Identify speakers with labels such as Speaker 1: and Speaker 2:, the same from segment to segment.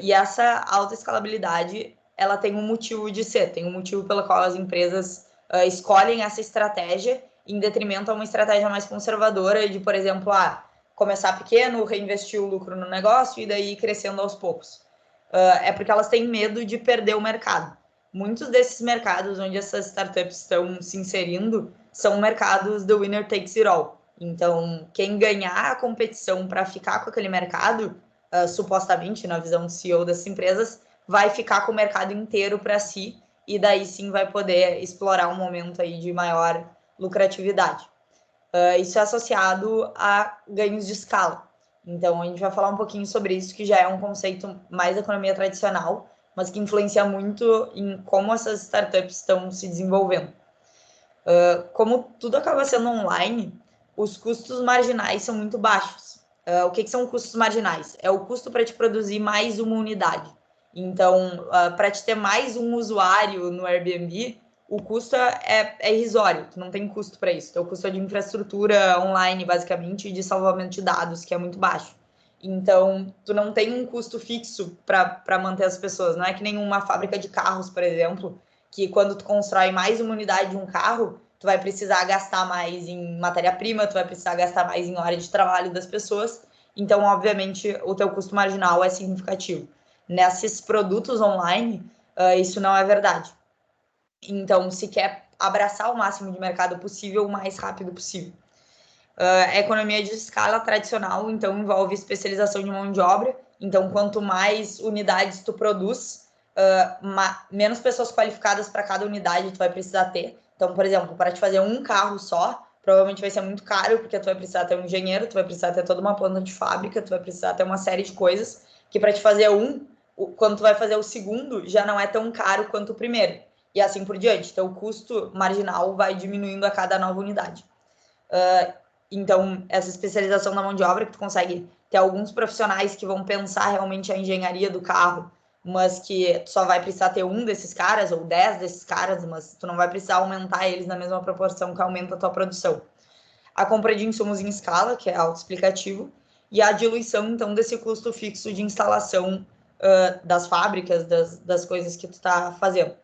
Speaker 1: E essa alta escalabilidade, ela tem um motivo de ser, tem um motivo pelo qual as empresas escolhem essa estratégia em detrimento a uma estratégia mais conservadora de, por exemplo, começar pequeno, reinvestir o lucro no negócio e daí ir crescendo aos poucos. É porque elas têm medo de perder o mercado. Muitos desses mercados onde essas startups estão se inserindo são mercados do winner takes it all. Então, quem ganhar a competição para ficar com aquele mercado, supostamente, na visão do CEO dessas empresas, vai ficar com o mercado inteiro para si e daí sim vai poder explorar um momento aí de maior lucratividade. Isso é associado a ganhos de escala. Então, a gente vai falar um pouquinho sobre isso, que já é um conceito mais da economia tradicional, mas que influencia muito em como essas startups estão se desenvolvendo. Como tudo acaba sendo online, os custos marginais são muito baixos. O que são custos marginais? É o custo para te produzir mais uma unidade. Então, para te ter mais um usuário no Airbnb, o custo é irrisório, tu não tem custo para isso. Então, o custo é de infraestrutura online, basicamente, e de salvamento de dados, que é muito baixo. Então, tu não tem um custo fixo para manter as pessoas. Não é que nem uma fábrica de carros, por exemplo, que quando tu constrói mais uma unidade de um carro, tu vai precisar gastar mais em matéria-prima, tu vai precisar gastar mais em hora de trabalho das pessoas. Então, obviamente, o teu custo marginal é significativo. Nesses produtos online, isso não é verdade. Então, se quer abraçar o máximo de mercado possível, o mais rápido possível. A economia de escala tradicional, então, envolve especialização de mão de obra. Então, quanto mais unidades tu produz, menos pessoas qualificadas para cada unidade tu vai precisar ter. Então, por exemplo, para te fazer um carro só, provavelmente vai ser muito caro, porque tu vai precisar ter um engenheiro, tu vai precisar ter toda uma planta de fábrica, tu vai precisar ter uma série de coisas, que para te fazer quando tu vai fazer o segundo, já não é tão caro quanto o primeiro. E assim por diante. Então, o custo marginal vai diminuindo a cada nova unidade. Então, essa especialização na mão de obra, que tu consegue ter alguns profissionais que vão pensar realmente a engenharia do carro, mas que tu só vai precisar ter um desses caras, ou 10 desses caras, mas tu não vai precisar aumentar eles na mesma proporção que aumenta a tua produção. A compra de insumos em escala, que é autoexplicativo, e a diluição, então, desse custo fixo de instalação das fábricas, das coisas que tu está fazendo.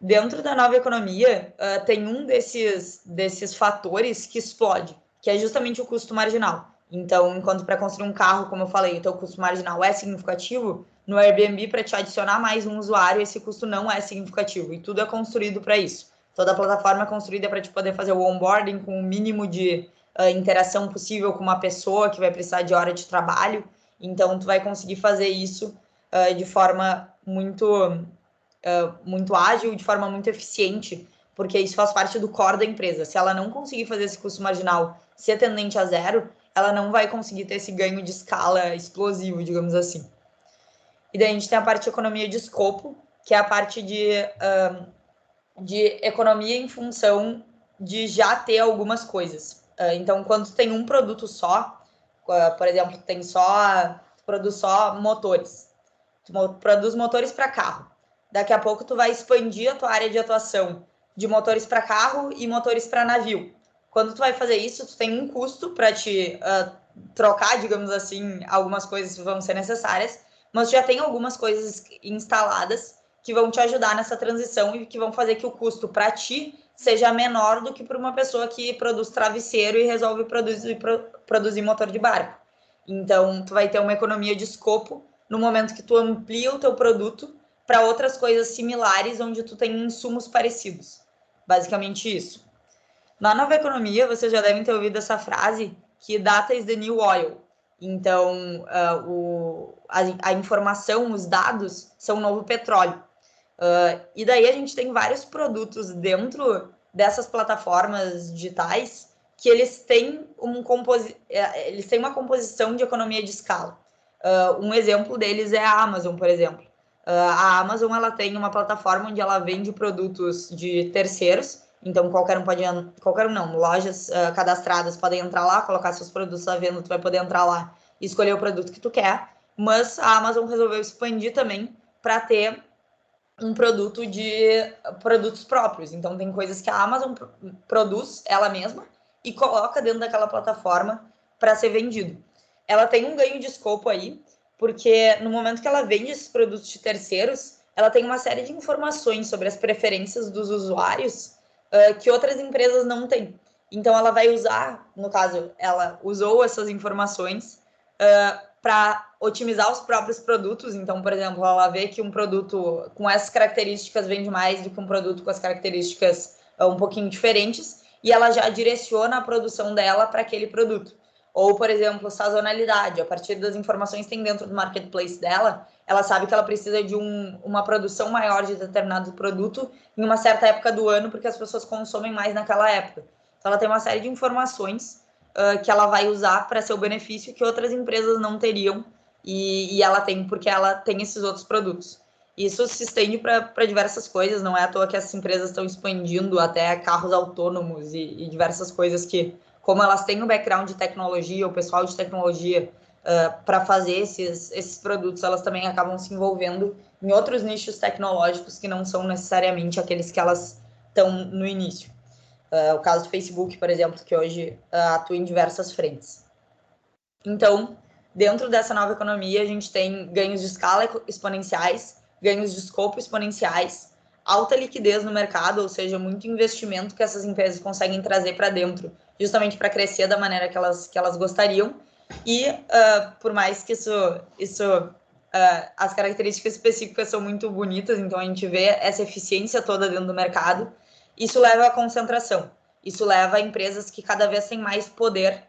Speaker 1: Dentro da nova economia, tem um desses fatores que explode, que é justamente o custo marginal. Então, enquanto para construir um carro, como eu falei, o teu custo marginal é significativo, no Airbnb, para te adicionar mais um usuário, esse custo não é significativo. E tudo é construído para isso. Toda a plataforma é construída para te poder fazer o onboarding com o mínimo de interação possível com uma pessoa que vai precisar de hora de trabalho. Então, tu vai conseguir fazer isso de forma muito ágil, de forma muito eficiente, porque isso faz parte do core da empresa. Se ela não conseguir fazer esse custo marginal ser tendente a zero, ela não vai conseguir ter esse ganho de escala explosivo, digamos assim. E daí a gente tem a parte de economia de escopo, que é a parte de economia em função de já ter algumas coisas. Então, quando tu tem um produto só, por exemplo, produz só motores. Tu produz motores para carro. Daqui a pouco tu vai expandir a tua área de atuação de motores para carro e motores para navio. Quando tu vai fazer isso, tu tem um custo para te trocar, digamos assim, algumas coisas que vão ser necessárias, mas já tem algumas coisas instaladas que vão te ajudar nessa transição e que vão fazer que o custo para ti seja menor do que para uma pessoa que produz travesseiro e resolve produzir motor de barco. Então, tu vai ter uma economia de escopo no momento que tu amplia o teu produto para outras coisas similares onde tu tem insumos parecidos. Basicamente isso. Na nova economia, vocês já devem ter ouvido essa frase que data is the new oil. Então, a informação, os dados são o novo petróleo. E daí a gente tem vários produtos dentro dessas plataformas digitais que eles têm uma composição de economia de escala. Um exemplo deles é a Amazon, por exemplo. A Amazon ela tem uma plataforma onde ela vende produtos de terceiros, então qualquer um não, lojas cadastradas podem entrar lá, colocar seus produtos à venda, tu vai poder entrar lá e escolher o produto que tu quer, mas a Amazon resolveu expandir também para ter um produto de produtos próprios. Então, tem coisas que a Amazon produz ela mesma e coloca dentro daquela plataforma para ser vendido. Ela tem um ganho de escopo aí, porque no momento que ela vende esses produtos de terceiros, ela tem uma série de informações sobre as preferências dos usuários que outras empresas não têm. Então, ela vai usar, no caso, ela usou essas informações para otimizar os próprios produtos. Então, por exemplo, ela vê que um produto com essas características vende mais do que um produto com as características um pouquinho diferentes, e ela já direciona a produção dela para aquele produto. Ou, por exemplo, sazonalidade. A partir das informações que tem dentro do marketplace dela, ela sabe que ela precisa de uma produção maior de determinado produto em uma certa época do ano, porque as pessoas consomem mais naquela época. Então, ela tem uma série de informações que ela vai usar para seu benefício que outras empresas não teriam, e ela tem porque ela tem esses outros produtos. Isso se estende para diversas coisas, não é à toa que essas empresas estão expandindo até carros autônomos e diversas coisas que, como elas têm o background de tecnologia, o pessoal de tecnologia, para fazer esses produtos, elas também acabam se envolvendo em outros nichos tecnológicos que não são necessariamente aqueles que elas estão no início. O caso do Facebook, por exemplo, que hoje atua em diversas frentes. Então, dentro dessa nova economia, a gente tem ganhos de escala exponenciais, ganhos de escopo exponenciais, alta liquidez no mercado, ou seja, muito investimento que essas empresas conseguem trazer para dentro, justamente para crescer da maneira que elas gostariam. E, por mais que as características específicas são muito bonitas, então a gente vê essa eficiência toda dentro do mercado, isso leva à concentração. Isso leva a empresas que cada vez têm mais poder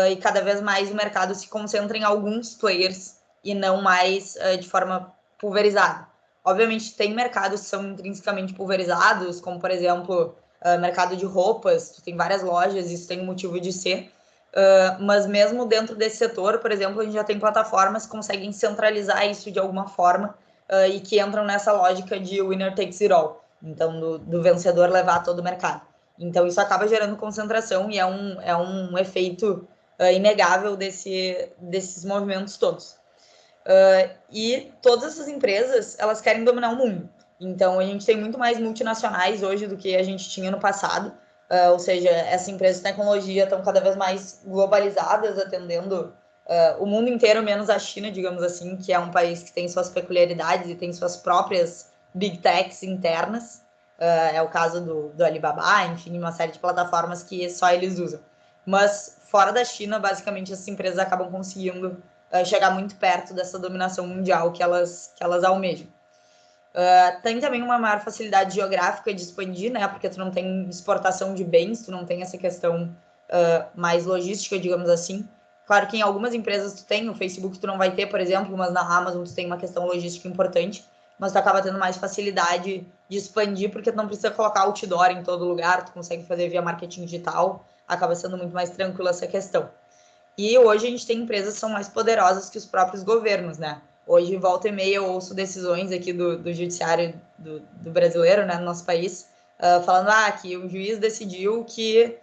Speaker 1: e cada vez mais o mercado se concentra em alguns players e não mais de forma pulverizada. Obviamente, tem mercados que são intrinsecamente pulverizados, como, por exemplo, mercado de roupas, tu tem várias lojas, isso tem um motivo de ser, mas mesmo dentro desse setor, por exemplo, a gente já tem plataformas que conseguem centralizar isso de alguma forma e que entram nessa lógica de winner takes it all, então do vencedor levar todo o mercado. Então isso acaba gerando concentração e é um efeito inegável desses movimentos todos. E todas essas empresas, elas querem dominar o mundo. Então, a gente tem muito mais multinacionais hoje do que a gente tinha no passado. Ou seja, essas empresas de tecnologia estão cada vez mais globalizadas, atendendo o mundo inteiro, menos a China, digamos assim, que é um país que tem suas peculiaridades e tem suas próprias big techs internas. É o caso do Alibaba, enfim, uma série de plataformas que só eles usam. Mas fora da China, basicamente, essas empresas acabam conseguindo chegar muito perto dessa dominação mundial que elas almejam. Tem também uma maior facilidade geográfica de expandir, né? Porque tu não tem exportação de bens, tu não tem essa questão mais logística, digamos assim. Claro que em algumas empresas tu tem, no Facebook tu não vai ter, por exemplo, mas na Amazon tu tem uma questão logística importante, mas tu acaba tendo mais facilidade de expandir porque tu não precisa colocar outdoor em todo lugar, tu consegue fazer via marketing digital, acaba sendo muito mais tranquila essa questão. E hoje a gente tem empresas que são mais poderosas que os próprios governos, né? Hoje, volta e meia, eu ouço decisões aqui do judiciário do brasileiro, né, no nosso país, falando que o juiz decidiu que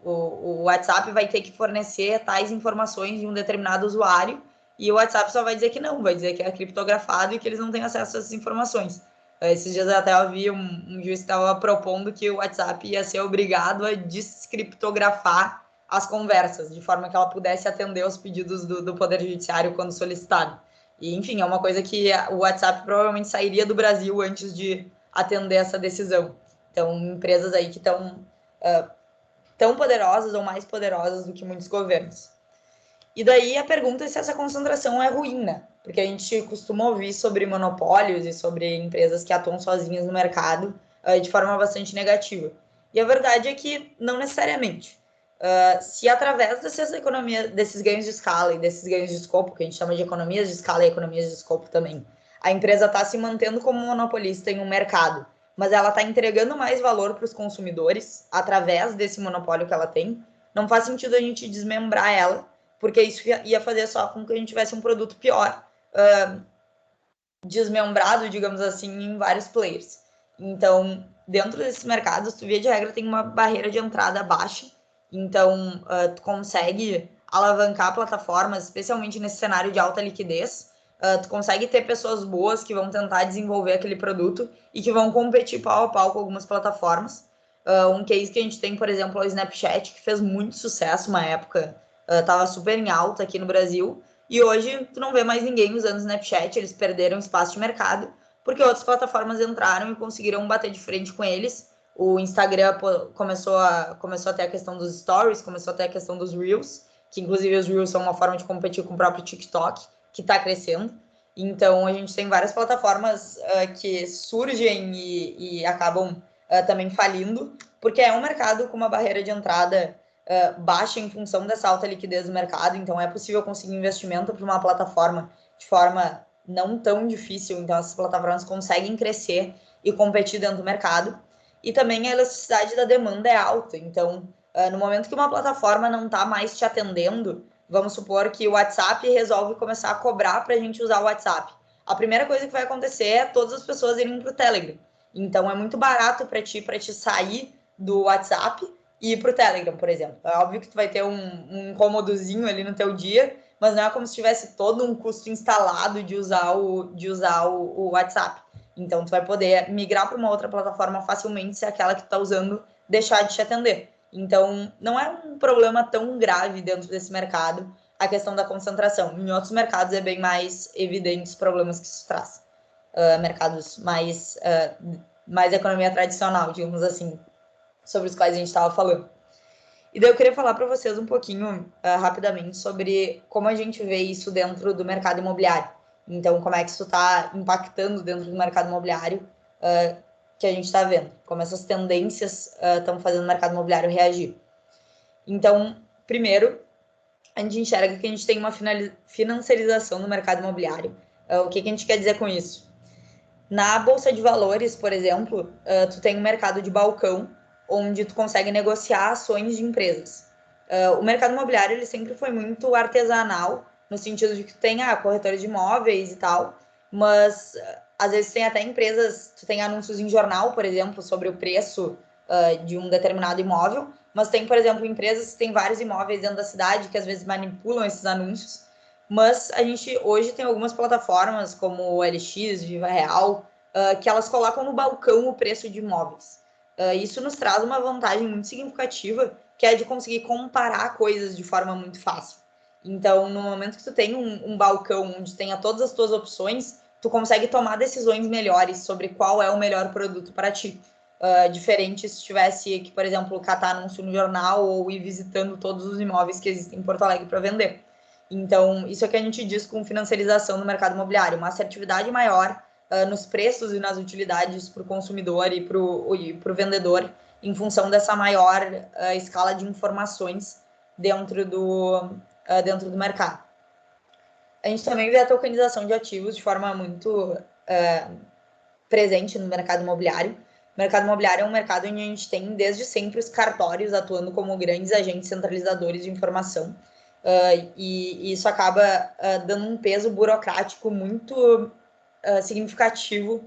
Speaker 1: o WhatsApp vai ter que fornecer tais informações de um determinado usuário e o WhatsApp só vai dizer que não, vai dizer que é criptografado e que eles não têm acesso a essas informações. Esses dias até eu vi um juiz que estava propondo que o WhatsApp ia ser obrigado a descriptografar as conversas, de forma que ela pudesse atender aos pedidos do Poder Judiciário quando solicitado. E, enfim, é uma coisa que o WhatsApp provavelmente sairia do Brasil antes de atender essa decisão. Então, empresas aí que estão tão poderosas ou mais poderosas do que muitos governos. E daí a pergunta é se essa concentração é ruim, né? Porque a gente costuma ouvir sobre monopólios e sobre empresas que atuam sozinhas no mercado de forma bastante negativa. E a verdade é que não necessariamente. Se através desses ganhos de escala e desses ganhos de escopo, que a gente chama de economias de escala e economias de escopo também, a empresa está se mantendo como monopolista em um mercado, mas ela está entregando mais valor para os consumidores através desse monopólio que ela tem, não faz sentido a gente desmembrar ela, porque isso ia fazer só com que a gente tivesse um produto pior, desmembrado, digamos assim, em vários players. Então, dentro desses mercados, tu via de regra tem uma barreira de entrada baixa, então tu consegue alavancar plataformas, especialmente nesse cenário de alta liquidez, tu consegue ter pessoas boas que vão tentar desenvolver aquele produto e que vão competir pau a pau com algumas plataformas. Um case que a gente tem, por exemplo, é o Snapchat, que fez muito sucesso uma época, estava super em alta aqui no Brasil, E hoje tu não vê mais ninguém usando Snapchat, eles perderam espaço de mercado, porque outras plataformas entraram e conseguiram bater de frente com eles. O Instagram começou a ter a questão dos stories, começou a ter a questão dos Reels, que inclusive os Reels são uma forma de competir com o próprio TikTok, que está crescendo. Então, a gente tem várias plataformas que surgem e acabam também falindo, porque é um mercado com uma barreira de entrada baixa em função dessa alta liquidez do mercado, então é possível conseguir investimento para uma plataforma de forma não tão difícil, então essas plataformas conseguem crescer e competir dentro do mercado. E também a elasticidade da demanda é alta, então no momento que uma plataforma não está mais te atendendo, vamos supor que o WhatsApp resolve começar a cobrar para a gente usar o WhatsApp. A primeira coisa que vai acontecer é todas as pessoas irem para o Telegram. Então é muito barato para te sair do WhatsApp e ir para o Telegram, por exemplo. É óbvio que tu vai ter um incômodozinho ali no teu dia, mas não é como se tivesse todo um custo instalado de usar o WhatsApp. Então tu vai poder migrar para uma outra plataforma facilmente se aquela que tu está usando deixar de te atender. Então, não é um problema tão grave dentro desse mercado a questão da concentração. Em outros mercados é bem mais evidente os problemas que isso traz. Mercados mais economia tradicional, digamos assim, sobre os quais a gente estava falando. E daí eu queria falar para vocês um pouquinho, rapidamente, sobre como a gente vê isso dentro do mercado imobiliário. Então, como é que isso está impactando dentro do mercado imobiliário que a gente está vendo, como essas tendências estão fazendo o mercado imobiliário reagir. Então, primeiro, a gente enxerga que a gente tem uma financiarização no mercado imobiliário. O que a gente quer dizer com isso? Na Bolsa de Valores, por exemplo, tu tem um mercado de balcão, onde tu consegue negociar ações de empresas. O mercado imobiliário ele sempre foi muito artesanal, no sentido de que tu tem corretores de imóveis e tal, mas às vezes tem até empresas, tu tem anúncios em jornal, por exemplo, sobre o preço de um determinado imóvel, mas tem, por exemplo, empresas que têm vários imóveis dentro da cidade que às vezes manipulam esses anúncios, mas a gente hoje tem algumas plataformas como o LX, Viva Real, que elas colocam no balcão o preço de imóveis. Isso nos traz uma vantagem muito significativa, que é de conseguir comparar coisas de forma muito fácil. Então, no momento que tu tem um balcão onde tenha todas as tuas opções, tu consegue tomar decisões melhores sobre qual é o melhor produto para ti. Diferente se tivesse que, por exemplo, catar anúncio no jornal ou ir visitando todos os imóveis que existem em Porto Alegre para vender. Então, isso é que a gente diz com financiarização no mercado imobiliário, uma assertividade maior nos preços e nas utilidades para o consumidor e para o vendedor, em função dessa maior escala de informações dentro do mercado. A gente também vê a tokenização de ativos de forma muito presente no mercado imobiliário. O mercado imobiliário é um mercado onde a gente tem desde sempre os cartórios atuando como grandes agentes centralizadores de informação. E isso acaba dando um peso burocrático muito significativo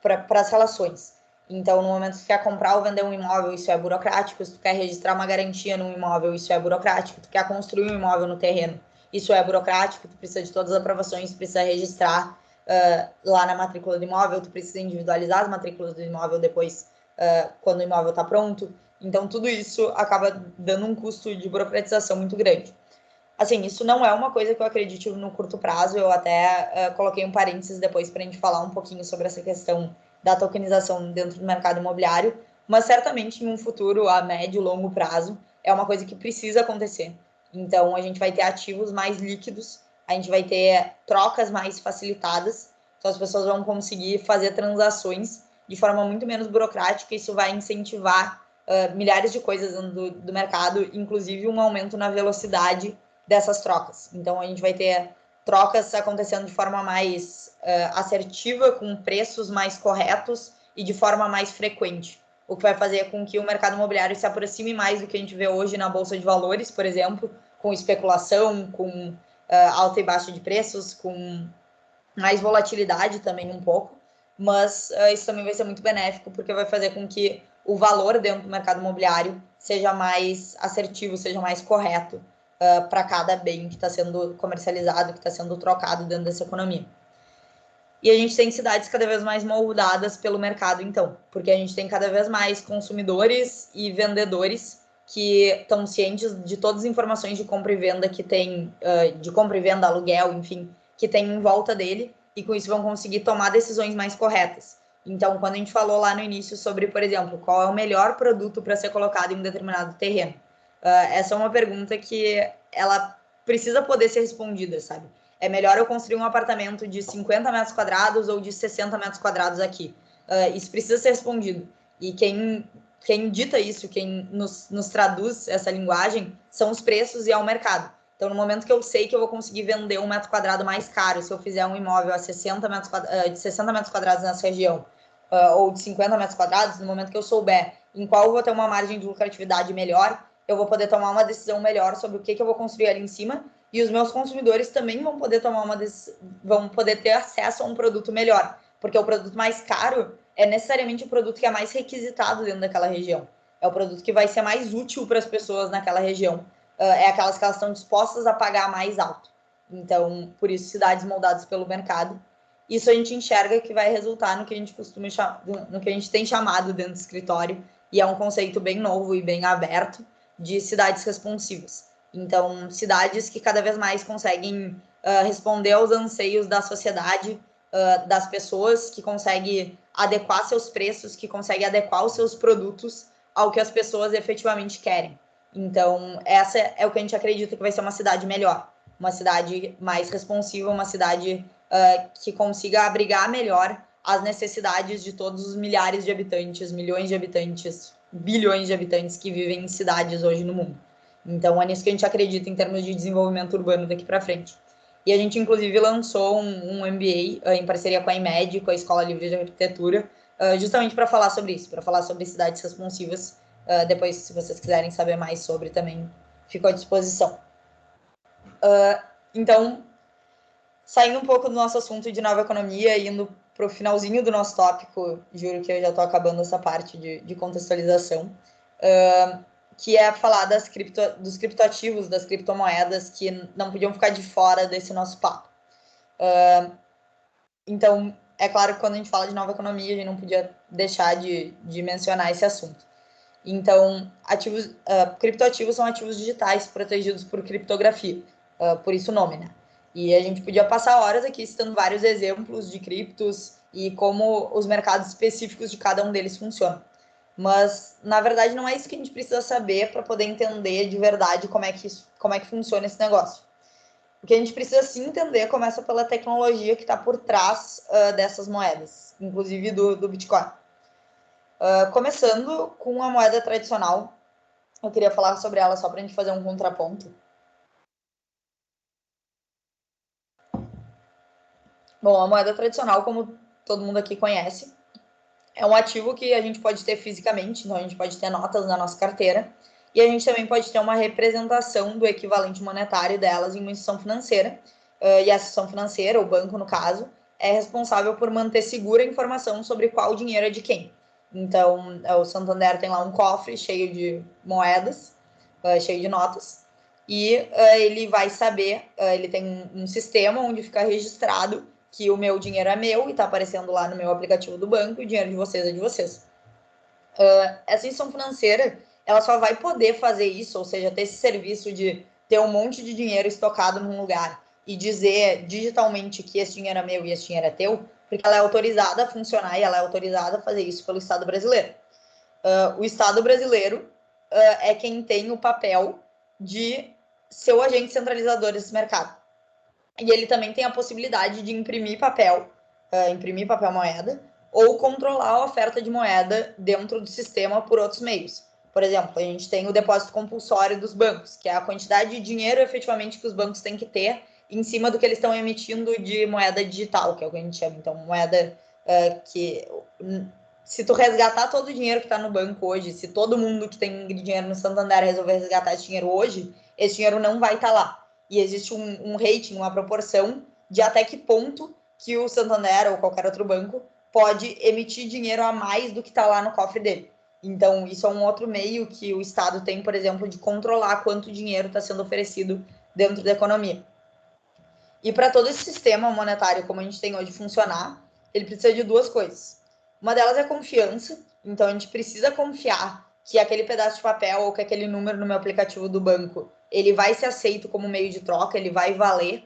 Speaker 1: para as relações. Então, no momento que tu quer comprar ou vender um imóvel, isso é burocrático. Se tu quer registrar uma garantia num imóvel, isso é burocrático. Tu quer construir um imóvel no terreno, isso é burocrático. Tu precisa de todas as aprovações, tu precisa registrar lá na matrícula do imóvel, tu precisa individualizar as matrículas do imóvel depois, quando o imóvel está pronto. Então, tudo isso acaba dando um custo de burocratização muito grande. Assim, isso não é uma coisa que eu acredito no curto prazo, eu até coloquei um parênteses depois para a gente falar um pouquinho sobre essa questão da tokenização dentro do mercado imobiliário, mas certamente em um futuro a médio e longo prazo é uma coisa que precisa acontecer. Então, a gente vai ter ativos mais líquidos, a gente vai ter trocas mais facilitadas, então as pessoas vão conseguir fazer transações de forma muito menos burocrática, e isso vai incentivar milhares de coisas do mercado, inclusive um aumento na velocidade dessas trocas. Então, a gente vai ter trocas acontecendo de forma mais assertiva, com preços mais corretos e de forma mais frequente, o que vai fazer com que o mercado imobiliário se aproxime mais do que a gente vê hoje na Bolsa de Valores, por exemplo, com especulação, com alta e baixa de preços, com mais volatilidade também um pouco, mas isso também vai ser muito benéfico, porque vai fazer com que o valor dentro do mercado imobiliário seja mais assertivo, seja mais correto para cada bem que está sendo comercializado, que está sendo trocado dentro dessa economia. E a gente tem cidades cada vez mais moldadas pelo mercado, então, porque a gente tem cada vez mais consumidores e vendedores que estão cientes de todas as informações de compra e venda que tem, de compra e venda, aluguel, enfim, que tem em volta dele, e com isso vão conseguir tomar decisões mais corretas. Então, quando a gente falou lá no início sobre, por exemplo, qual é o melhor produto para ser colocado em um determinado terreno, essa é uma pergunta que ela precisa poder ser respondida, sabe? É melhor eu construir um apartamento de 50 metros quadrados ou de 60 metros quadrados aqui? Isso precisa ser respondido. E quem dita isso, quem nos traduz essa linguagem, são os preços e é o mercado. Então, no momento que eu sei que eu vou conseguir vender um metro quadrado mais caro, se eu fizer um imóvel a 60 metros, de 60 metros quadrados nessa região, ou de 50 metros quadrados, no momento que eu souber em qual eu vou ter uma margem de lucratividade melhor, eu vou poder tomar uma decisão melhor sobre o que eu vou construir ali em cima, e os meus consumidores também vão poder vão poder ter acesso a um produto melhor, porque o produto mais caro é necessariamente o produto que é mais requisitado dentro daquela região. É o produto que vai ser mais útil para as pessoas naquela região. É aquelas que elas estão dispostas a pagar mais alto. Então, por isso, cidades moldadas pelo mercado. Isso a gente enxerga que vai resultar no que a gente no que a gente tem chamado dentro do escritório, e é um conceito bem novo e bem aberto, de cidades responsivas. Então, cidades que cada vez mais conseguem responder aos anseios da sociedade, das pessoas, que conseguem adequar seus preços, que conseguem adequar os seus produtos ao que as pessoas efetivamente querem. Então, essa é o que a gente acredita que vai ser uma cidade melhor, uma cidade mais responsiva, uma cidade que consiga abrigar melhor as necessidades de todos os milhares de habitantes, milhões de habitantes, bilhões de habitantes que vivem em cidades hoje no mundo. Então, é nisso que a gente acredita em termos de desenvolvimento urbano daqui para frente. E a gente, inclusive, lançou um MBA em parceria com a IMED, com a Escola Livre de Arquitetura, justamente para falar sobre isso, para falar sobre cidades responsivas. Depois, se vocês quiserem saber mais sobre, também fico à disposição. Então, saindo um pouco do nosso assunto de nova economia e indo para o finalzinho do nosso tópico, juro que eu já estou acabando essa parte de contextualização, que é falar dos criptoativos, das criptomoedas, que não podiam ficar de fora desse nosso papo. Então, é claro que quando a gente fala de nova economia, a gente não podia deixar de mencionar esse assunto. Então, criptoativos são ativos digitais protegidos por criptografia, por isso o nome, né? E a gente podia passar horas aqui citando vários exemplos de criptos e como os mercados específicos de cada um deles funcionam. Mas, na verdade, não é isso que a gente precisa saber para poder entender de verdade como é que funciona esse negócio. O que a gente precisa sim entender começa pela tecnologia que está por trás dessas moedas, inclusive do Bitcoin. Começando com a moeda tradicional, eu queria falar sobre ela só para a gente fazer um contraponto. Bom, a moeda tradicional, como todo mundo aqui conhece, é um ativo que a gente pode ter fisicamente, então a gente pode ter notas na nossa carteira, e a gente também pode ter uma representação do equivalente monetário delas em uma instituição financeira, e a instituição financeira, o banco no caso, é responsável por manter segura a informação sobre qual dinheiro é de quem. Então, o Santander tem lá um cofre cheio de moedas, cheio de notas, e ele vai saber, ele tem um sistema onde fica registrado que o meu dinheiro é meu e está aparecendo lá no meu aplicativo do banco e o dinheiro de vocês é de vocês. Essa instituição financeira, ela só vai poder fazer isso, ou seja, ter esse serviço de ter um monte de dinheiro estocado num lugar e dizer digitalmente que esse dinheiro é meu e esse dinheiro é teu, porque ela é autorizada a funcionar e ela é autorizada a fazer isso pelo Estado brasileiro. O Estado brasileiro é quem tem o papel de ser o agente centralizador desse mercado. E ele também tem a possibilidade de imprimir papel moeda, ou controlar a oferta de moeda dentro do sistema por outros meios. Por exemplo, a gente tem o depósito compulsório dos bancos, que é a quantidade de dinheiro efetivamente que os bancos têm que ter em cima do que eles estão emitindo de moeda digital, que é o que a gente chama. Então, moeda que se tu resgatar todo o dinheiro que está no banco hoje, se todo mundo que tem dinheiro no Santander resolver resgatar esse dinheiro hoje, esse dinheiro não vai estar lá. E existe um rating, uma proporção de até que ponto que o Santander ou qualquer outro banco pode emitir dinheiro a mais do que está lá no cofre dele. Então, isso é um outro meio que o Estado tem, por exemplo, de controlar quanto dinheiro está sendo oferecido dentro da economia. E para todo esse sistema monetário, como a gente tem hoje, funcionar, ele precisa de duas coisas. Uma delas é confiança. Então, a gente precisa confiar que aquele pedaço de papel ou que aquele número no meu aplicativo do banco, ele vai ser aceito como meio de troca, ele vai valer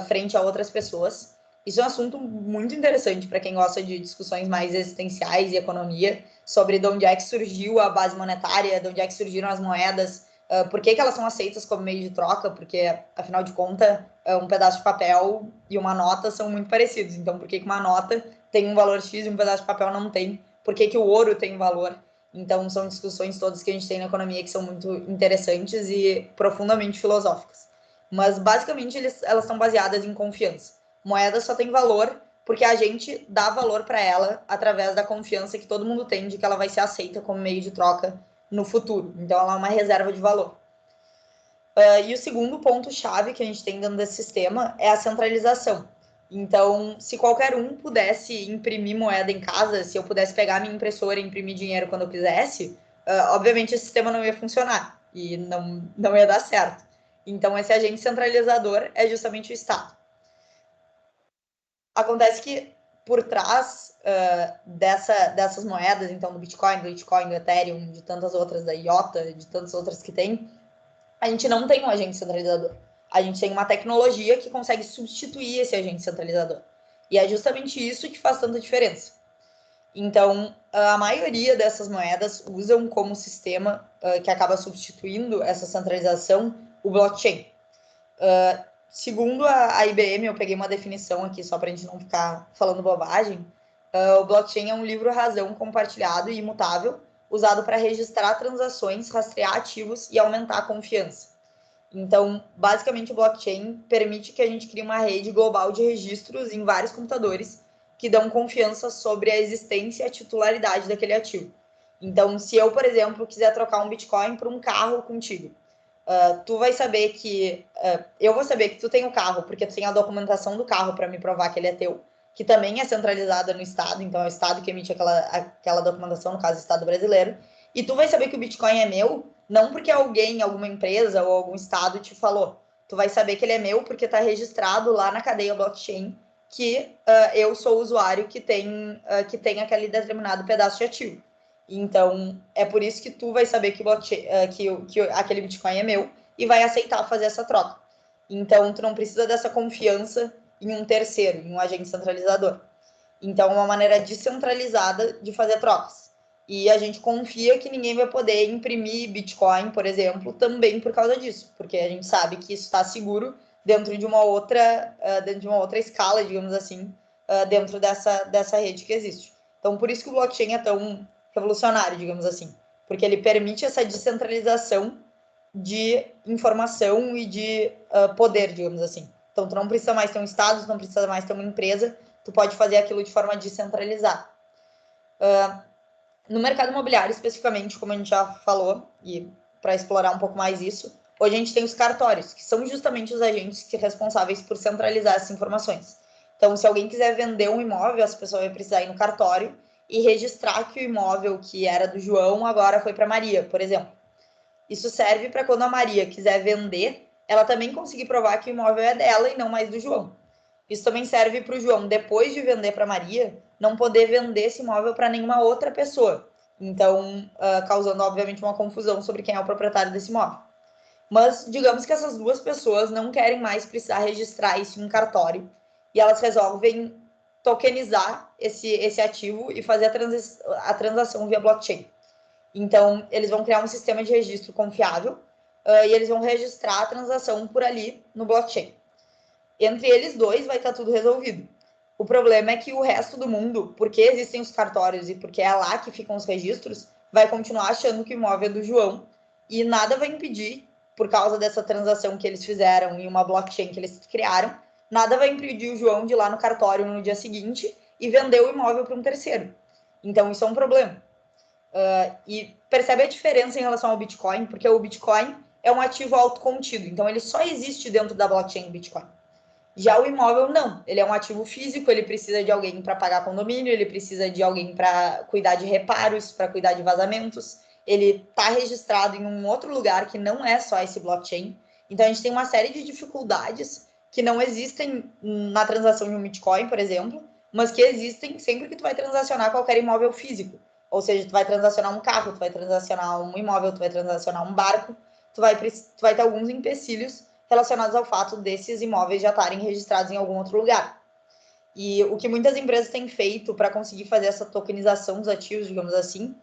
Speaker 1: frente a outras pessoas. Isso é um assunto muito interessante para quem gosta de discussões mais existenciais e economia, sobre de onde é que surgiu a base monetária, de onde é que surgiram as moedas, por que elas são aceitas como meio de troca, porque, afinal de contas, um pedaço de papel e uma nota são muito parecidos. Então, por que uma nota tem um valor X e um pedaço de papel não tem? Por que o ouro tem valor? Então, são discussões todas que a gente tem na economia que são muito interessantes e profundamente filosóficas. Mas, basicamente, elas estão baseadas em confiança. Moeda só tem valor porque a gente dá valor para ela através da confiança que todo mundo tem de que ela vai ser aceita como meio de troca no futuro. Então, ela é uma reserva de valor. E o segundo ponto-chave que a gente tem dentro desse sistema é a centralização. Então, se qualquer um pudesse imprimir moeda em casa, se eu pudesse pegar minha impressora e imprimir dinheiro quando eu quisesse, obviamente esse sistema não ia funcionar e não ia dar certo. Então, esse agente centralizador é justamente o Estado. Acontece que por trás dessas moedas, então do Bitcoin, do Ethereum, de tantas outras, da IOTA, de tantas outras que tem, a gente não tem um agente centralizador. A gente tem uma tecnologia que consegue substituir esse agente centralizador. E é justamente isso que faz tanta diferença. Então, a maioria dessas moedas usam como sistema que acaba substituindo essa centralização o blockchain. Segundo a IBM, eu peguei uma definição aqui só para a gente não ficar falando bobagem. O blockchain é um livro-razão compartilhado e imutável, usado para registrar transações, rastrear ativos e aumentar a confiança. Então, basicamente, o blockchain permite que a gente crie uma rede global de registros em vários computadores que dão confiança sobre a existência e a titularidade daquele ativo. Então, se eu, por exemplo, quiser trocar um Bitcoin por um carro contigo, tu vai saber que... eu vou saber que tu tem o carro, porque tu tem a documentação do carro para me provar que ele é teu, que também é centralizada no Estado, então é o Estado que emite aquela documentação, no caso, o Estado brasileiro, e tu vai saber que o Bitcoin é meu, não porque alguém, alguma empresa ou algum Estado te falou. Tu vai saber que ele é meu porque está registrado lá na cadeia blockchain que eu sou o usuário que tem aquele determinado pedaço de ativo. Então, é por isso que tu vai saber que aquele Bitcoin é meu e vai aceitar fazer essa troca. Então, tu não precisa dessa confiança em um terceiro, em um agente centralizador. Então, é uma maneira descentralizada de fazer trocas. E a gente confia que ninguém vai poder imprimir Bitcoin, por exemplo, também por causa disso, porque a gente sabe que isso está seguro dentro de uma outra escala, digamos assim, dentro dessa rede que existe. Então, por isso que o blockchain é tão revolucionário, digamos assim, porque ele permite essa descentralização de informação e de poder, digamos assim. Então, tu não precisa mais ter um Estado, tu não precisa mais ter uma empresa, tu pode fazer aquilo de forma descentralizada. No mercado imobiliário, especificamente, como a gente já falou, e para explorar um pouco mais isso, hoje a gente tem os cartórios, que são justamente os agentes responsáveis por centralizar essas informações. Então, se alguém quiser vender um imóvel, essa pessoa vai precisar ir no cartório e registrar que o imóvel que era do João agora foi para Maria, por exemplo. Isso serve para quando a Maria quiser vender, ela também conseguir provar que o imóvel é dela e não mais do João. Isso também serve para o João, depois de vender para Maria, não poder vender esse imóvel para nenhuma outra pessoa. Então, causando, obviamente, uma confusão sobre quem é o proprietário desse imóvel. Mas, digamos que essas duas pessoas não querem mais precisar registrar isso em um cartório e elas resolvem tokenizar esse ativo e fazer a transação via blockchain. Então, eles vão criar um sistema de registro confiável e eles vão registrar a transação por ali no blockchain. Entre eles dois vai estar tudo resolvido. O problema é que o resto do mundo, porque existem os cartórios e porque é lá que ficam os registros, vai continuar achando que o imóvel é do João e nada vai impedir, por causa dessa transação que eles fizeram em uma blockchain que eles criaram, nada vai impedir o João de ir lá no cartório no dia seguinte e vender o imóvel para um terceiro. Então, isso é um problema. E percebe a diferença em relação ao Bitcoin, porque o Bitcoin é um ativo autocontido, então ele só existe dentro da blockchain Bitcoin. Já o imóvel, não. Ele é um ativo físico, ele precisa de alguém para pagar condomínio, ele precisa de alguém para cuidar de reparos, para cuidar de vazamentos. Ele está registrado em um outro lugar que não é só esse blockchain. Então, a gente tem uma série de dificuldades que não existem na transação de um Bitcoin, por exemplo, mas que existem sempre que tu vai transacionar qualquer imóvel físico. Ou seja, tu vai transacionar um carro, tu vai transacionar um imóvel, tu vai transacionar um barco, tu vai ter alguns empecilhos relacionados ao fato desses imóveis já estarem registrados em algum outro lugar. E o que muitas empresas têm feito para conseguir fazer essa tokenização dos ativos, digamos assim,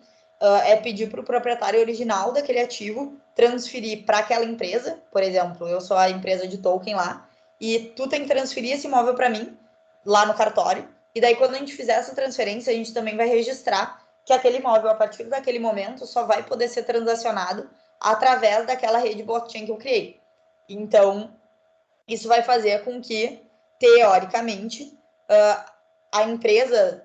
Speaker 1: é pedir para o proprietário original daquele ativo transferir para aquela empresa. Por exemplo, eu sou a empresa de token lá, e tu tem que transferir esse imóvel para mim, lá no cartório, e daí quando a gente fizer essa transferência, a gente também vai registrar que aquele imóvel, a partir daquele momento, só vai poder ser transacionado através daquela rede blockchain que eu criei. Então, isso vai fazer com que, teoricamente, a empresa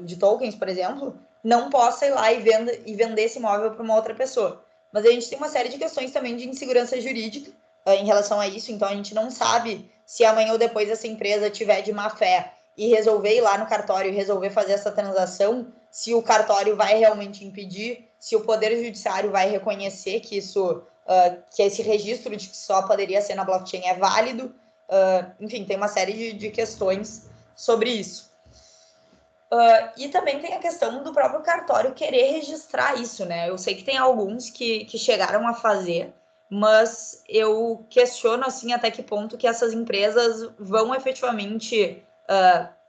Speaker 1: de tokens, por exemplo, não possa ir lá e vender esse imóvel para uma outra pessoa. Mas a gente tem uma série de questões também de insegurança jurídica em relação a isso, então a gente não sabe se amanhã ou depois essa empresa tiver de má fé e resolver ir lá no cartório e resolver fazer essa transação, se o cartório vai realmente impedir, se o Poder Judiciário vai reconhecer que isso, que esse registro de que só poderia ser na blockchain é válido. Enfim, tem uma série de questões sobre isso. E também tem a questão do próprio cartório querer registrar isso, né? Eu sei que tem alguns que chegaram a fazer, mas eu questiono, assim, até que ponto que essas empresas vão efetivamente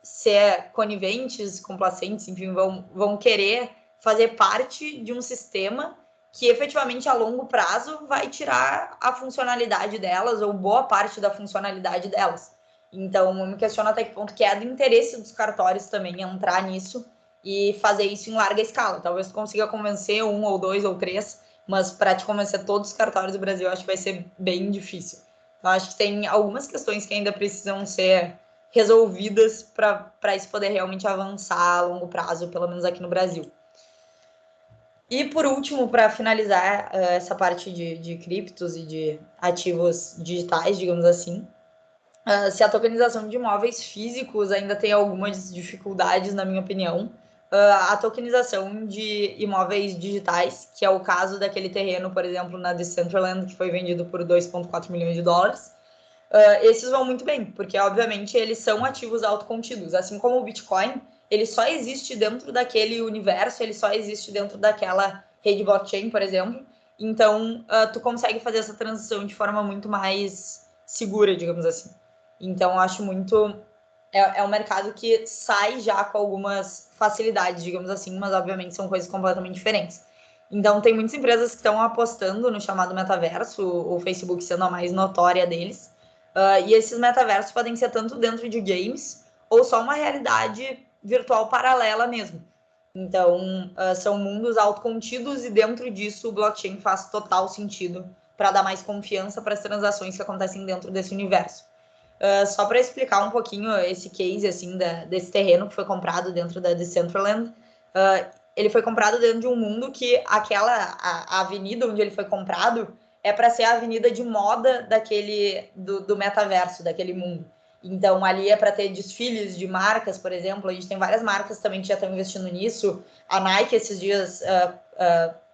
Speaker 1: ser coniventes, complacentes, enfim, vão querer fazer parte de um sistema que efetivamente a longo prazo vai tirar a funcionalidade delas, ou boa parte da funcionalidade delas. Então, eu me questiono até que ponto que é do interesse dos cartórios também entrar nisso e fazer isso em larga escala. Talvez tu consiga convencer um ou dois ou três, mas para te convencer todos os cartórios do Brasil, acho que vai ser bem difícil. Então, acho que tem algumas questões que ainda precisam ser resolvidas para isso poder realmente avançar a longo prazo, pelo menos aqui no Brasil. E por último, para finalizar essa parte de criptos e de ativos digitais, digamos assim, se a tokenização de imóveis físicos ainda tem algumas dificuldades, na minha opinião, a tokenização de imóveis digitais, que é o caso daquele terreno, por exemplo, na Decentraland, que foi vendido por 2,4 milhões de dólares, esses vão muito bem, porque, obviamente, eles são ativos autocontidos. Assim como o Bitcoin, ele só existe dentro daquele universo, ele só existe dentro daquela rede blockchain, por exemplo. Então, tu consegue fazer essa transição de forma muito mais segura, digamos assim. Então, acho muito... É um mercado que sai já com algumas facilidades, digamos assim, mas, obviamente, são coisas completamente diferentes. Então, tem muitas empresas que estão apostando no chamado metaverso, o Facebook sendo a mais notória deles. E esses metaversos podem ser tanto dentro de games ou só uma realidade virtual paralela mesmo. Então, são mundos autocontidos e dentro disso o blockchain faz total sentido para dar mais confiança para as transações que acontecem dentro desse universo. Só para explicar um pouquinho esse case assim desse terreno que foi comprado dentro da Decentraland, ele foi comprado dentro de um mundo que a avenida onde ele foi comprado é para ser a avenida de moda do metaverso, daquele mundo. Então, ali é para ter desfiles de marcas, por exemplo. A gente tem várias marcas também que já estão investindo nisso. A Nike, esses dias,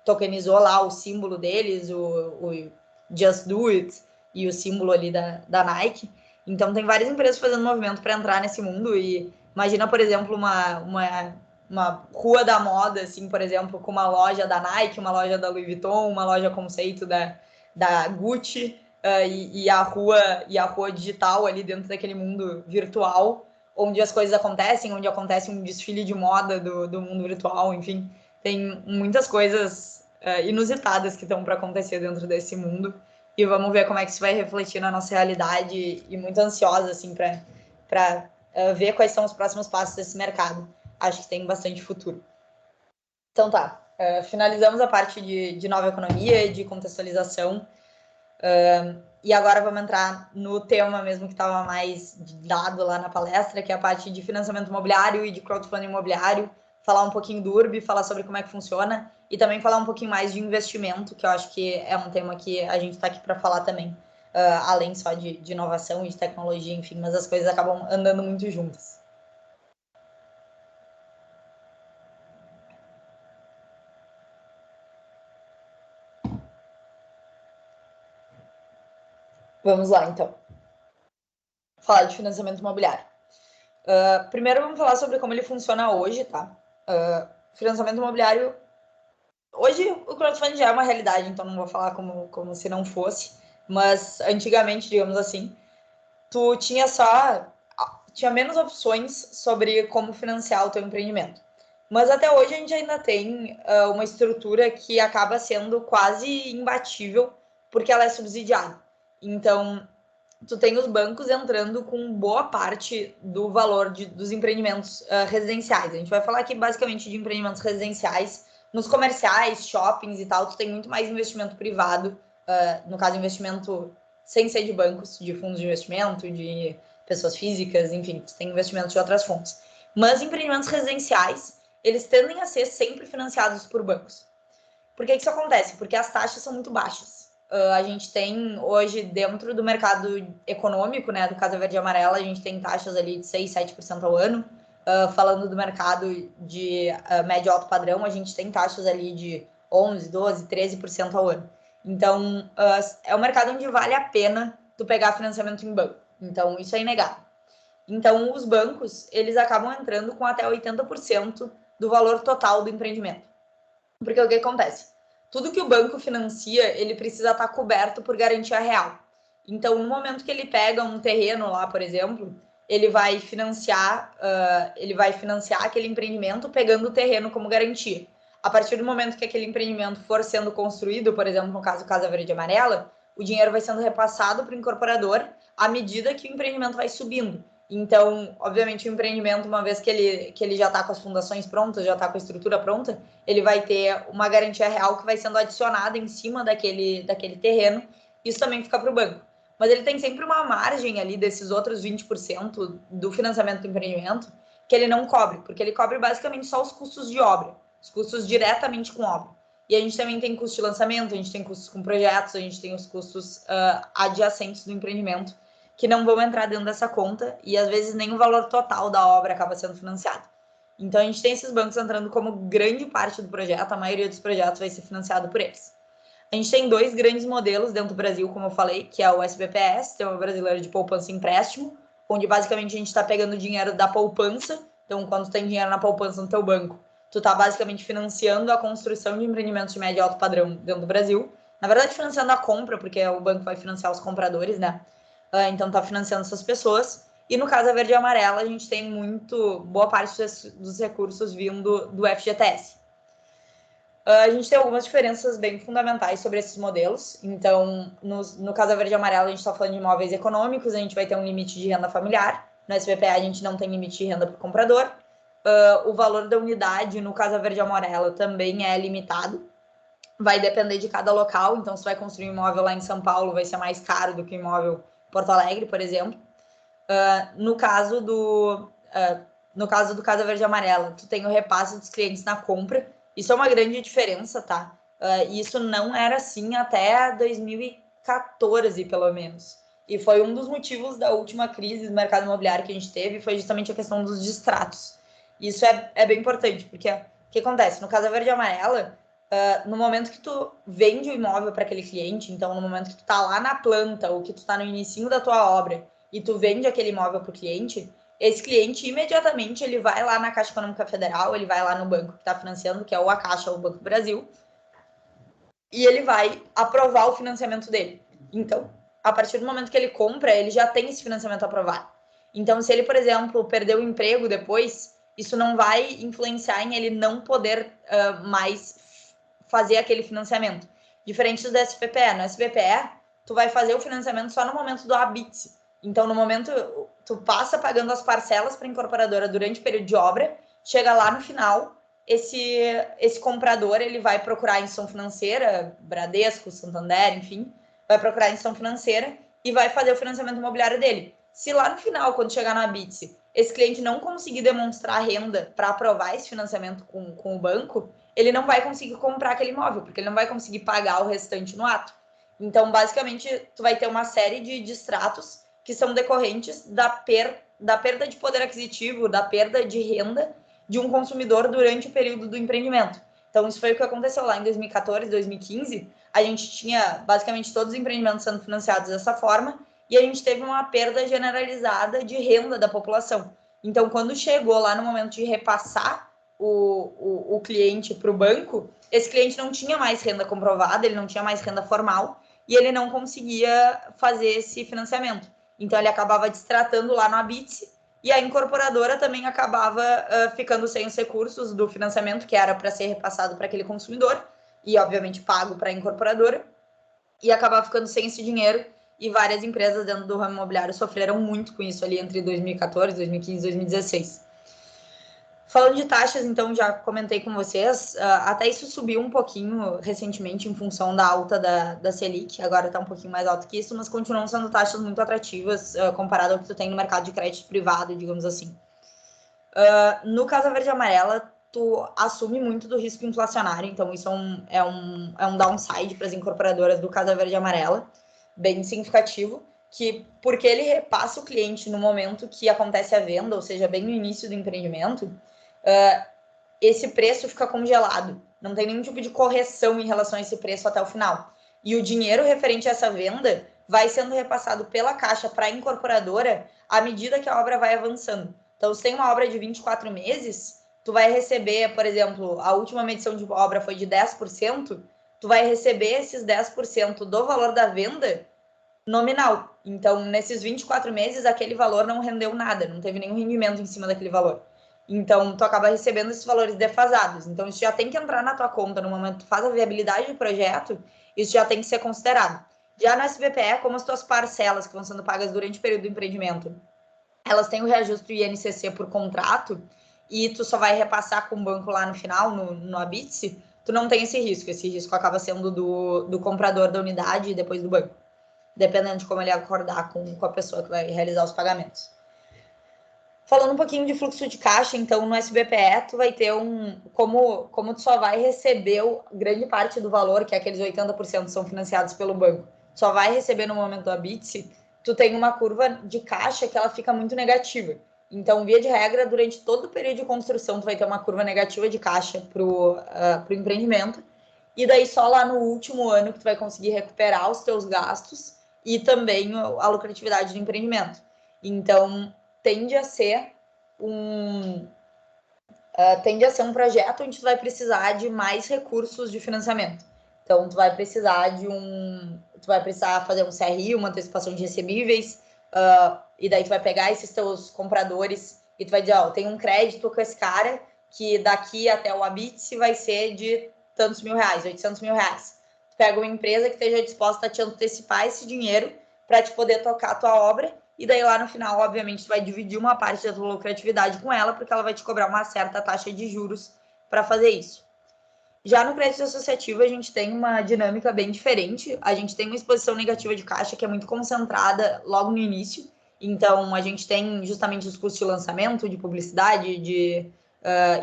Speaker 1: tokenizou lá o símbolo deles, o Just Do It, e o símbolo ali da Nike. Então, tem várias empresas fazendo movimento para entrar nesse mundo. E imagina, por exemplo, uma rua da moda, assim, por exemplo, com uma loja da Nike, uma loja da Louis Vuitton, uma loja conceito da Gucci, e a rua digital ali dentro daquele mundo virtual, onde as coisas acontecem, onde acontece um desfile de moda do mundo virtual, enfim, tem muitas coisas inusitadas que estão para acontecer dentro desse mundo, e vamos ver como é que isso vai refletir na nossa realidade, e muito ansiosa, assim, para ver quais são os próximos passos desse mercado. Acho que tem bastante futuro. Então tá, finalizamos a parte de nova economia e de contextualização. E agora vamos entrar no tema mesmo que estava mais dado lá na palestra, que é a parte de financiamento imobiliário e de crowdfunding imobiliário, falar um pouquinho do URB, falar sobre como é que funciona e também falar um pouquinho mais de investimento, que eu acho que é um tema que a gente está aqui para falar também, além só de inovação e de tecnologia, enfim, mas as coisas acabam andando muito juntas. Vamos lá, então. Falar de financiamento imobiliário. Primeiro vamos falar sobre como ele funciona hoje, tá? financiamento imobiliário, hoje o crowdfunding já é uma realidade, então não vou falar como se não fosse, mas antigamente, digamos assim, tu tinha menos opções sobre como financiar o teu empreendimento. Mas até hoje a gente ainda tem uma estrutura que acaba sendo quase imbatível porque ela é subsidiada. Então, tu tem os bancos entrando com boa parte do valor dos empreendimentos residenciais. A gente vai falar aqui basicamente de empreendimentos residenciais. Nos comerciais, shoppings e tal, tu tem muito mais investimento privado, no caso, investimento sem ser de bancos, de fundos de investimento, de pessoas físicas, enfim, tu tem investimentos de outras fontes. Mas empreendimentos residenciais, eles tendem a ser sempre financiados por bancos. Por que isso acontece? Porque as taxas são muito baixas. A gente tem hoje, dentro do mercado econômico, né, do Casa Verde e Amarela, a gente tem taxas ali de 6, 7% ao ano. Falando do mercado de médio alto padrão, a gente tem taxas ali de 11, 12, 13% ao ano. Então, é um mercado onde vale a pena tu pegar financiamento em banco. Então, isso é inegável. Então, os bancos, eles acabam entrando com até 80% do valor total do empreendimento. Porque o que acontece? Tudo que o banco financia, ele precisa estar coberto por garantia real. Então, no momento que ele pega um terreno lá, por exemplo, ele vai financiar aquele empreendimento pegando o terreno como garantia. A partir do momento que aquele empreendimento for sendo construído, por exemplo, no caso Casa Verde e Amarela, o dinheiro vai sendo repassado para o incorporador à medida que o empreendimento vai subindo. Então, obviamente, o empreendimento, uma vez que ele já está com as fundações prontas, já está com a estrutura pronta, ele vai ter uma garantia real que vai sendo adicionada em cima daquele terreno. Isso também fica para o banco. Mas ele tem sempre uma margem ali desses outros 20% do financiamento do empreendimento que ele não cobre, porque ele cobre basicamente só os custos de obra, os custos diretamente com obra. E a gente também tem custo de lançamento, a gente tem custos com projetos, a gente tem os custos adjacentes do empreendimento, que não vão entrar dentro dessa conta e às vezes nem o valor total da obra acaba sendo financiado. Então a gente tem esses bancos entrando como grande parte do projeto, a maioria dos projetos vai ser financiado por eles. A gente tem dois grandes modelos dentro do Brasil, como eu falei, que é o SBPS, Sistema Brasileiro de Poupança e Empréstimo, onde basicamente a gente está pegando dinheiro da poupança. Então, quando tu tem dinheiro na poupança no teu banco, tu está basicamente financiando a construção de empreendimentos de médio e alto padrão dentro do Brasil. Na verdade, financiando a compra, porque o banco vai financiar os compradores, né? Então, está financiando essas pessoas. E no caso da Verde e Amarela, a gente tem boa parte dos recursos vindo do FGTS. A gente tem algumas diferenças bem fundamentais sobre esses modelos. Então, no caso da Verde e Amarela, a gente está falando de imóveis econômicos, a gente vai ter um limite de renda familiar. No SBPA, a gente não tem limite de renda para o comprador. O valor da unidade, no caso da Verde e Amarela, também é limitado. Vai depender de cada local. Então, se vai construir um imóvel lá em São Paulo, vai ser mais caro do que um imóvel em Porto Alegre, por exemplo. No caso do Casa Verde e Amarela, tu tem o repasse dos clientes na compra. Isso é uma grande diferença, tá? Isso não era assim até 2014, pelo menos. E foi um dos motivos da última crise do mercado imobiliário que a gente teve, foi justamente a questão dos distratos. Isso é bem importante, porque o que acontece? No Casa Verde e Amarela, no momento que tu vende o imóvel para aquele cliente, então no momento que tu tá lá na planta ou que tu tá no início da tua obra e tu vende aquele imóvel para o cliente, esse cliente imediatamente ele vai lá na Caixa Econômica Federal, ele vai lá no banco que está financiando, que é ou a Caixa ou o Banco do Brasil, e ele vai aprovar o financiamento dele. Então, a partir do momento que ele compra, ele já tem esse financiamento aprovado. Então, se ele, por exemplo, perder o emprego depois, isso não vai influenciar em ele não poder mais fazer aquele financiamento. Diferente do SPPE. No SPPE, tu vai fazer o financiamento só no momento do habite. Então, no momento, tu passa pagando as parcelas para a incorporadora durante o período de obra, chega lá no final, esse comprador ele vai procurar a instituição financeira, Bradesco, Santander, enfim, vai procurar a instituição financeira e vai fazer o financiamento imobiliário dele. Se lá no final, quando chegar na Bitse, esse cliente não conseguir demonstrar renda para aprovar esse financiamento com o banco, ele não vai conseguir comprar aquele imóvel, porque ele não vai conseguir pagar o restante no ato. Então, basicamente, tu vai ter uma série de distratos que são decorrentes da perda de poder aquisitivo, da perda de renda de um consumidor durante o período do empreendimento. Então, isso foi o que aconteceu lá em 2014, 2015. A gente tinha basicamente todos os empreendimentos sendo financiados dessa forma e a gente teve uma perda generalizada de renda da população. Então, quando chegou lá no momento de repassar o cliente para o banco, esse cliente não tinha mais renda comprovada, ele não tinha mais renda formal e ele não conseguia fazer esse financiamento. Então, ele acabava destratando lá no Habite e a incorporadora também acabava ficando sem os recursos do financiamento que era para ser repassado para aquele consumidor e, obviamente, pago para a incorporadora e acabava ficando sem esse dinheiro. E várias empresas dentro do ramo imobiliário sofreram muito com isso ali entre 2014, 2015 e 2016. Falando de taxas, então, já comentei com vocês, até isso subiu um pouquinho recentemente em função da alta da Selic, agora está um pouquinho mais alto que isso, mas continuam sendo taxas muito atrativas comparado ao que tu tem no mercado de crédito privado, digamos assim. No Casa Verde e Amarela, tu assume muito do risco inflacionário, então isso é um downside para as incorporadoras do Casa Verde e Amarela, bem significativo, que porque ele repassa o cliente no momento que acontece a venda, ou seja, bem no início do empreendimento, esse preço fica congelado. Não tem nenhum tipo de correção em relação a esse preço até o final. E o dinheiro referente a essa venda vai sendo repassado pela Caixa para a incorporadora à medida que a obra vai avançando. Então, se tem uma obra de 24 meses, tu vai receber, por exemplo, a última medição de obra foi de 10%, tu vai receber esses 10% do valor da venda nominal. Então, nesses 24 meses, aquele valor não rendeu nada, não teve nenhum rendimento em cima daquele valor. Então, tu acaba recebendo esses valores defasados. Então, isso já tem que entrar na tua conta no momento que tu faz a viabilidade do projeto, isso já tem que ser considerado. Já no SBPE, como as tuas parcelas que vão sendo pagas durante o período do empreendimento, elas têm o reajuste do INCC por contrato e tu só vai repassar com o banco lá no final, no Habite, tu não tem esse risco acaba sendo do comprador da unidade e depois do banco, dependendo de como ele acordar com a pessoa que vai realizar os pagamentos. Falando um pouquinho de fluxo de caixa, então no SBPE tu vai ter como tu só vai receber grande parte do valor, que é aqueles 80% são financiados pelo banco, só vai receber no momento do Habite, tu tem uma curva de caixa que ela fica muito negativa. Então, via de regra, durante todo o período de construção, tu vai ter uma curva negativa de caixa pro empreendimento, e daí só lá no último ano que tu vai conseguir recuperar os teus gastos e também a lucratividade do empreendimento. Então, tende a ser um projeto onde tu vai precisar de mais recursos de financiamento. Então, tu vai precisar fazer um CRI, uma antecipação de recebíveis, e daí tu vai pegar esses teus compradores e tu vai dizer, ó, tem um crédito com esse cara que daqui até o Habite vai ser de tantos mil reais, 800 mil reais. Tu pega uma empresa que esteja disposta a te antecipar esse dinheiro para te poder tocar a tua obra. E daí lá no final, obviamente, tu vai dividir uma parte da tua lucratividade com ela, porque ela vai te cobrar uma certa taxa de juros para fazer isso. Já no crédito associativo, a gente tem uma dinâmica bem diferente. A gente tem uma exposição negativa de caixa que é muito concentrada logo no início. Então, a gente tem justamente os custos de lançamento, de publicidade, de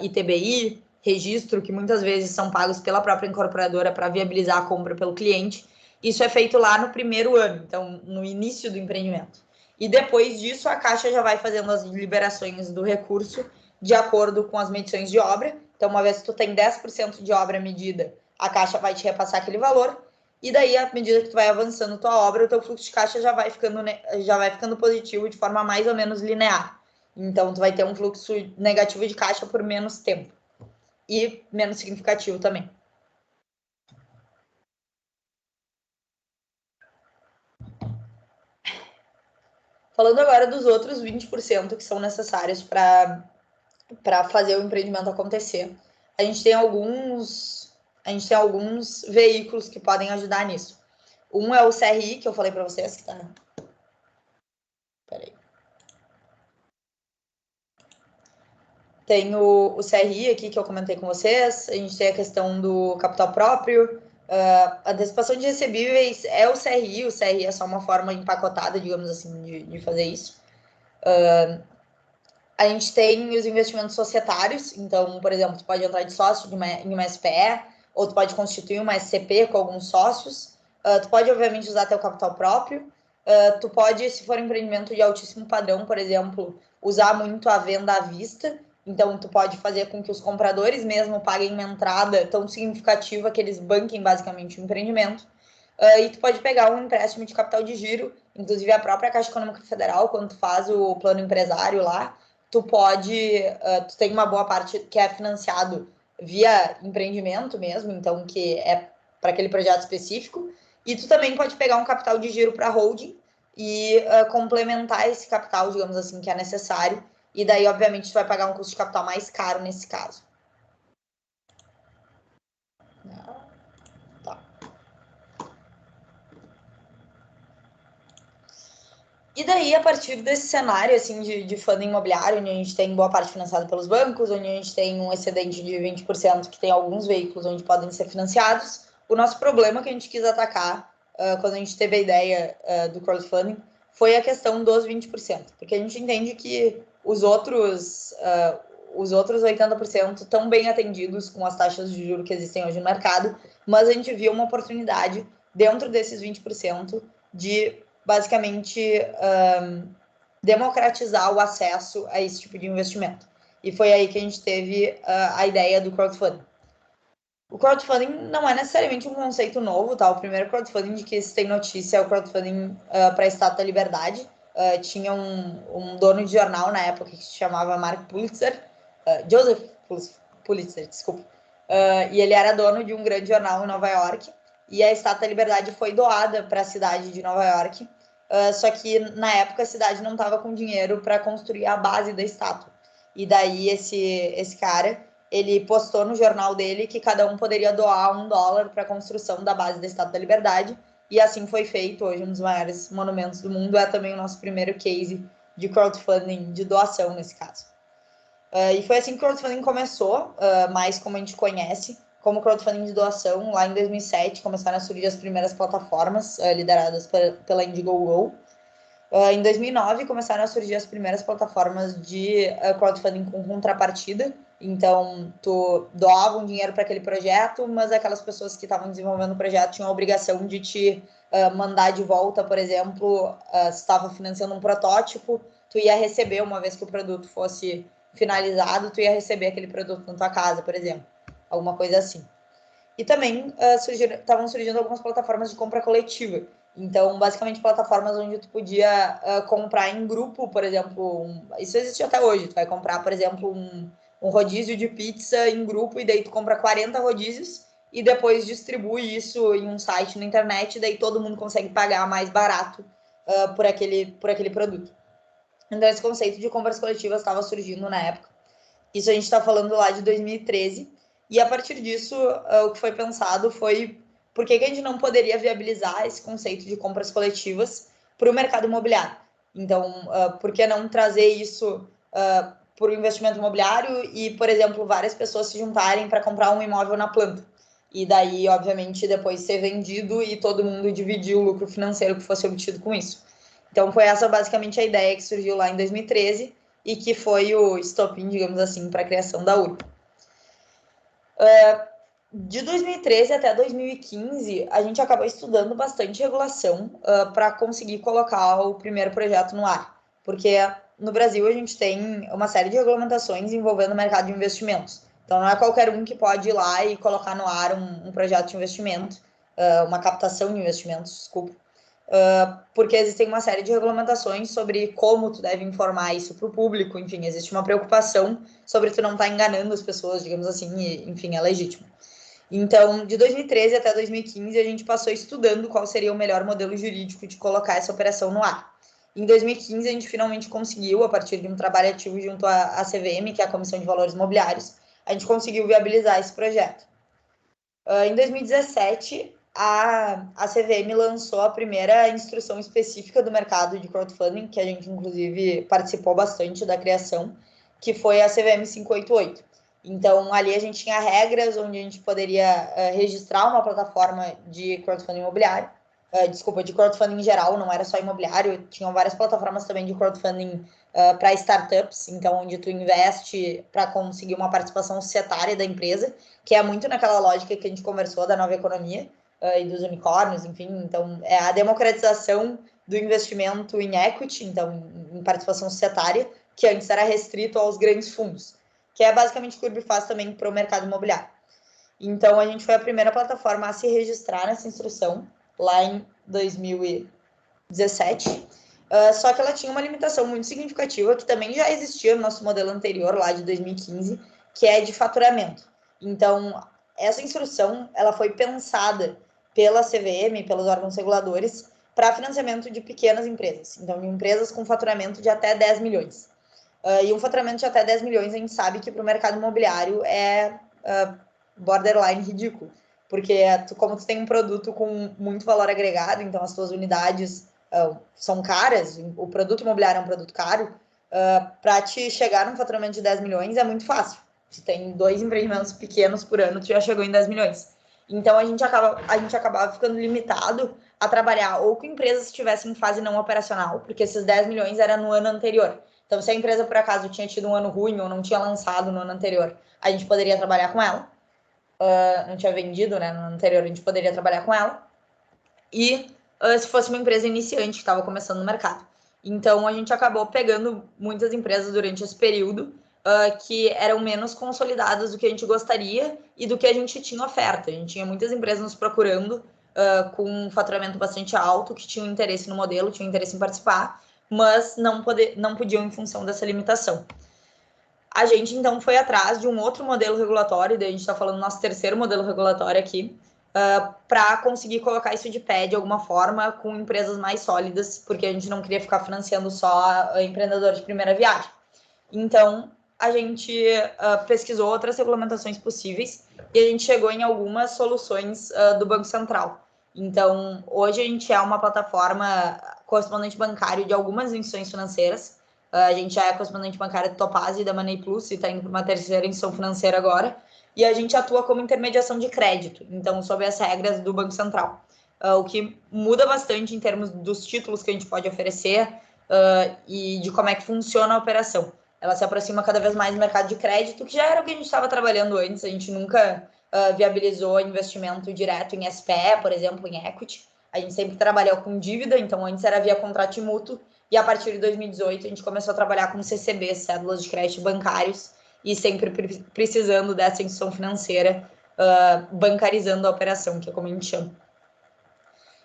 Speaker 1: ITBI, registro, que muitas vezes são pagos pela própria incorporadora para viabilizar a compra pelo cliente. Isso é feito lá no primeiro ano, então, no início do empreendimento. E depois disso, a Caixa já vai fazendo as liberações do recurso de acordo com as medições de obra. Então, uma vez que tu tem 10% de obra medida, a Caixa vai te repassar aquele valor. E daí, à medida que tu vai avançando tua obra, o teu fluxo de caixa já vai ficando positivo de forma mais ou menos linear. Então, tu vai ter um fluxo negativo de caixa por menos tempo. E menos significativo também. Falando agora dos outros 20% que são necessários para fazer o empreendimento acontecer. A gente tem alguns veículos que podem ajudar nisso. Um é o CRI, que eu falei para vocês, que tá. Peraí. Tem o CRI aqui que eu comentei com vocês, a gente tem a questão do capital próprio, a antecipação de recebíveis é o CRI é só uma forma empacotada, digamos assim, de fazer isso. A gente tem os investimentos societários, então, por exemplo, tu pode entrar de sócio em uma SPE, ou tu pode constituir uma SCP com alguns sócios, tu pode, obviamente, usar teu capital próprio, tu pode, se for um empreendimento de altíssimo padrão, por exemplo, usar muito a venda à vista, então tu pode fazer com que os compradores mesmo paguem uma entrada tão significativa que eles banquem basicamente o empreendimento, e tu pode pegar um empréstimo de capital de giro, inclusive a própria Caixa Econômica Federal, quando tu faz o plano empresário lá, tu tem uma boa parte que é financiado via empreendimento mesmo, então que é para aquele projeto específico, e tu também pode pegar um capital de giro para holding e complementar esse capital, digamos assim, que é necessário, e daí, obviamente, tu vai pagar um custo de capital mais caro nesse caso. Tá. E daí, a partir desse cenário, assim, de fundo imobiliário, onde a gente tem boa parte financiada pelos bancos, onde a gente tem um excedente de 20%, que tem alguns veículos onde podem ser financiados, o nosso problema que a gente quis atacar, quando a gente teve a ideia do crowdfunding, foi a questão dos 20%, porque a gente entende que os outros 80% estão bem atendidos com as taxas de juros que existem hoje no mercado, mas a gente viu uma oportunidade dentro desses 20% de basicamente democratizar o acesso a esse tipo de investimento. E foi aí que a gente teve a ideia do crowdfunding. O crowdfunding não é necessariamente um conceito novo, tá? O primeiro crowdfunding de que se tem notícia é o crowdfunding para a Estátua da Liberdade. Tinha um dono de jornal na época que se chamava Mark Pulitzer, Joseph Pulitzer, desculpa. E ele era dono de um grande jornal em Nova York. E a Estátua da Liberdade foi doada para a cidade de Nova York. Só que na época a cidade não estava com dinheiro para construir a base da estátua. E daí esse cara ele postou no jornal dele que cada um poderia doar $1 para a construção da base da Estátua da Liberdade, e assim foi feito. Hoje um dos maiores monumentos do mundo, é também o nosso primeiro case de crowdfunding, de doação nesse caso. E foi assim que o crowdfunding começou, mais como a gente conhece, como crowdfunding de doação. Lá em 2007 começaram a surgir as primeiras plataformas lideradas pela Indiegogo. Em 2009 começaram a surgir as primeiras plataformas de crowdfunding com contrapartida. Então, tu doava um dinheiro para aquele projeto, mas aquelas pessoas que estavam desenvolvendo o projeto tinham a obrigação de te mandar de volta, por exemplo, se estava financiando um protótipo, tu ia receber, uma vez que o produto fosse finalizado, tu ia receber aquele produto na tua casa, por exemplo. Alguma coisa assim. E também estavam surgindo algumas plataformas de compra coletiva. Então, basicamente, plataformas onde tu podia comprar em grupo, por exemplo. Isso existe até hoje. Tu vai comprar, por exemplo, um rodízio de pizza em grupo, e daí tu compra 40 rodízios e depois distribui isso em um site na internet, e daí todo mundo consegue pagar mais barato por aquele produto. Então, esse conceito de compras coletivas estava surgindo na época. Isso a gente está falando lá de 2013. E a partir disso, o que foi pensado foi por que a gente não poderia viabilizar esse conceito de compras coletivas para o mercado imobiliário. Então, por que não trazer isso para o investimento imobiliário e, por exemplo, várias pessoas se juntarem para comprar um imóvel na planta? E daí, obviamente, depois ser vendido e todo mundo dividir o lucro financeiro que fosse obtido com isso. Então, foi essa basicamente a ideia que surgiu lá em 2013 e que foi o estopim, digamos assim, para a criação da URB. De 2013 até 2015, a gente acabou estudando bastante regulação para conseguir colocar o primeiro projeto no ar, porque no Brasil a gente tem uma série de regulamentações envolvendo o mercado de investimentos. Então, não é qualquer um que pode ir lá e colocar no ar um projeto de investimento, uma captação de investimentos, desculpa, porque existem uma série de regulamentações sobre como tu deve informar isso para o público. Enfim, existe uma preocupação sobre tu não estar enganando as pessoas, digamos assim, e, enfim, é legítimo. Então, de 2013 até 2015, a gente passou estudando qual seria o melhor modelo jurídico de colocar essa operação no ar. Em 2015, a gente finalmente conseguiu, a partir de um trabalho ativo junto à CVM, que é a Comissão de Valores Imobiliários, a gente conseguiu viabilizar esse projeto. Em 2017, a CVM lançou a primeira instrução específica do mercado de crowdfunding, que a gente, inclusive, participou bastante da criação, que foi a CVM 588. Então, ali a gente tinha regras onde a gente poderia registrar uma plataforma de crowdfunding imobiliário, de crowdfunding em geral, não era só imobiliário, tinham várias plataformas também de crowdfunding para startups, então onde tu investe para conseguir uma participação societária da empresa, que é muito naquela lógica que a gente conversou da nova economia e dos unicórnios, enfim. Então, é a democratização do investimento em equity, então em participação societária, que antes era restrito aos grandes fundos, que é basicamente o que o Urb faz também para o mercado imobiliário. Então, a gente foi a primeira plataforma a se registrar nessa instrução, lá em 2017. Só que ela tinha uma limitação muito significativa, que também já existia no nosso modelo anterior, lá de 2015, que é de faturamento. Então, essa instrução ela foi pensada pela CVM, pelos órgãos reguladores, para financiamento de pequenas empresas. Então, de empresas com faturamento de até 10 milhões. E um faturamento de até 10 milhões, a gente sabe que para o mercado imobiliário é borderline ridículo. Porque como tu tem um produto com muito valor agregado, então as tuas unidades são caras, o produto imobiliário é um produto caro, para te chegar num faturamento de 10 milhões é muito fácil. Tu tem 2 empreendimentos pequenos por ano, tu já chegou em 10 milhões. Então a gente acabava ficando limitado a trabalhar ou com empresas que estivessem em fase não operacional, porque esses 10 milhões era no ano anterior. Então, se a empresa, por acaso, tinha tido um ano ruim ou não tinha lançado no ano anterior, a gente poderia trabalhar com ela. Não tinha vendido, né, no ano anterior, a gente poderia trabalhar com ela. E se fosse uma empresa iniciante que estava começando no mercado. Então, a gente acabou pegando muitas empresas durante esse período que eram menos consolidadas do que a gente gostaria e do que a gente tinha oferta. A gente tinha muitas empresas nos procurando com um faturamento bastante alto, que tinham interesse no modelo, tinham interesse em participar, mas não podiam em função dessa limitação. A gente, então, foi atrás de um outro modelo regulatório, daí a gente está falando do nosso terceiro modelo regulatório aqui, para conseguir colocar isso de pé de alguma forma com empresas mais sólidas, porque a gente não queria ficar financiando só empreendedor de primeira viagem. Então, a gente pesquisou outras regulamentações possíveis e a gente chegou em algumas soluções do Banco Central. Então, hoje a gente é uma plataforma correspondente bancário de algumas instituições financeiras. A gente já é correspondente bancário do Topaz e da Money Plus e está indo para uma terceira instituição financeira agora. E a gente atua como intermediação de crédito, então, sob as regras do Banco Central. O que muda bastante em termos dos títulos que a gente pode oferecer e de como é que funciona a operação. Ela se aproxima cada vez mais do mercado de crédito, que já era o que a gente estava trabalhando antes. A gente nunca viabilizou investimento direto em SPE, por exemplo, em equity. A gente sempre trabalhou com dívida, então antes era via contrato mútuo, e a partir de 2018 a gente começou a trabalhar com CCB, cédulas de crédito bancários, e sempre precisando dessa instituição financeira bancarizando a operação, que é como a gente chama.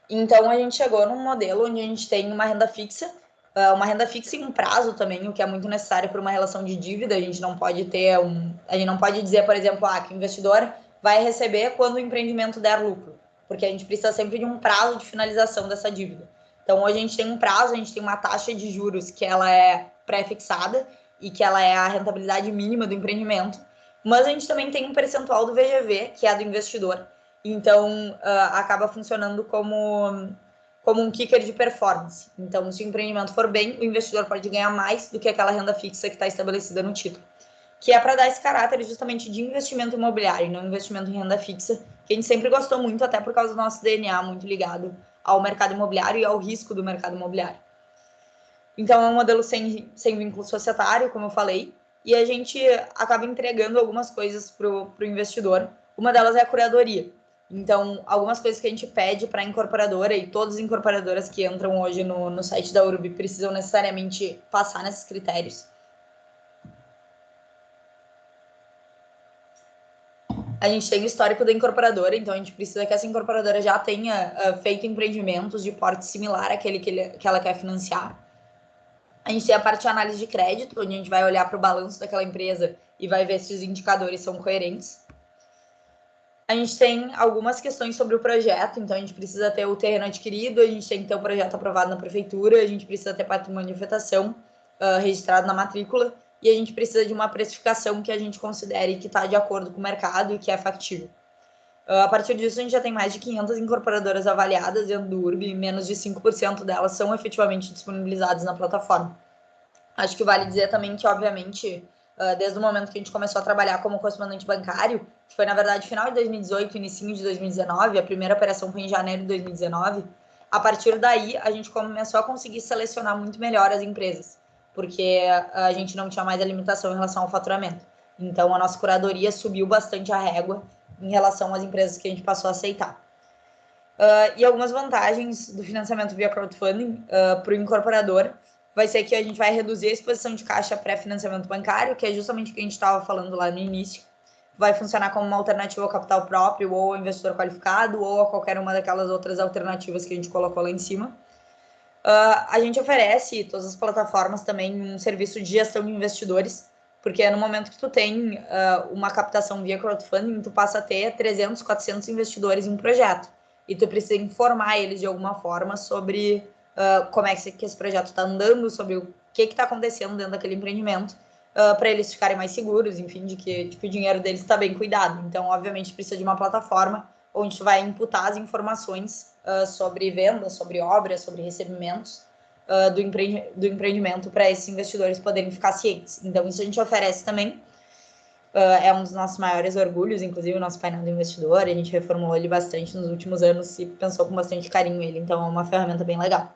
Speaker 1: Então a gente chegou num modelo onde a gente tem uma renda fixa e um prazo também, o que é muito necessário para uma relação de dívida. A gente não pode dizer, por exemplo, que o investidor vai receber quando o empreendimento der lucro, porque a gente precisa sempre de um prazo de finalização dessa dívida. Então hoje a gente tem um prazo, a gente tem uma taxa de juros que ela é pré-fixada e que ela é a rentabilidade mínima do empreendimento, mas a gente também tem um percentual do VGV, que é do investidor. Então acaba funcionando como um kicker de performance. Então, se o empreendimento for bem, o investidor pode ganhar mais do que aquela renda fixa que está estabelecida no título, que é para dar esse caráter justamente de investimento imobiliário, não investimento em renda fixa, que a gente sempre gostou muito, até por causa do nosso DNA muito ligado ao mercado imobiliário e ao risco do mercado imobiliário. Então, é um modelo sem vínculo societário, como eu falei, e a gente acaba entregando algumas coisas para o investidor. Uma delas é a curadoria. Então, algumas coisas que a gente pede para a incorporadora, e todas as incorporadoras que entram hoje no site da Urb precisam necessariamente passar nesses critérios. A gente tem o histórico da incorporadora, então a gente precisa que essa incorporadora já tenha feito empreendimentos de porte similar àquele que ela quer financiar. A gente tem a parte de análise de crédito, onde a gente vai olhar para o balanço daquela empresa e vai ver se os indicadores são coerentes. A gente tem algumas questões sobre o projeto, então a gente precisa ter o terreno adquirido, a gente tem que ter o projeto aprovado na prefeitura, a gente precisa ter patrimônio de afetação registrado na matrícula e a gente precisa de uma precificação que a gente considere que está de acordo com o mercado e que é factível. A partir disso, a gente já tem mais de 500 incorporadoras avaliadas dentro do URB e menos de 5% delas são efetivamente disponibilizadas na plataforma. Acho que vale dizer também que, obviamente, desde o momento que a gente começou a trabalhar como correspondente bancário, que foi, na verdade, final de 2018, início de 2019, a primeira operação foi em janeiro de 2019, a partir daí a gente começou a conseguir selecionar muito melhor as empresas, porque a gente não tinha mais a limitação em relação ao faturamento. Então, a nossa curadoria subiu bastante a régua em relação às empresas que a gente passou a aceitar. E algumas vantagens do financiamento via crowdfunding para o incorporador vai ser que a gente vai reduzir a exposição de caixa pré-financiamento bancário, que é justamente o que a gente estava falando lá no início. Vai funcionar como uma alternativa ao capital próprio, ou ao investidor qualificado, ou a qualquer uma daquelas outras alternativas que a gente colocou lá em cima. A gente oferece, todas as plataformas também, um serviço de gestão de investidores, porque no momento que tu tem uma captação via crowdfunding, tu passa a ter 300, 400 investidores em um projeto. E tu precisa informar eles de alguma forma sobre como é que esse projeto está andando, sobre o que está acontecendo dentro daquele empreendimento, para eles ficarem mais seguros, enfim, de que tipo, o dinheiro deles está bem cuidado. Então, obviamente, precisa de uma plataforma onde tu vai imputar as informações sobre vendas, sobre obras, sobre recebimentos do empreendimento para esses investidores poderem ficar cientes. Então, isso a gente oferece também. É um dos nossos maiores orgulhos, inclusive o nosso painel do investidor. A gente reformulou ele bastante nos últimos anos e pensou com bastante carinho ele. Então, é uma ferramenta bem legal.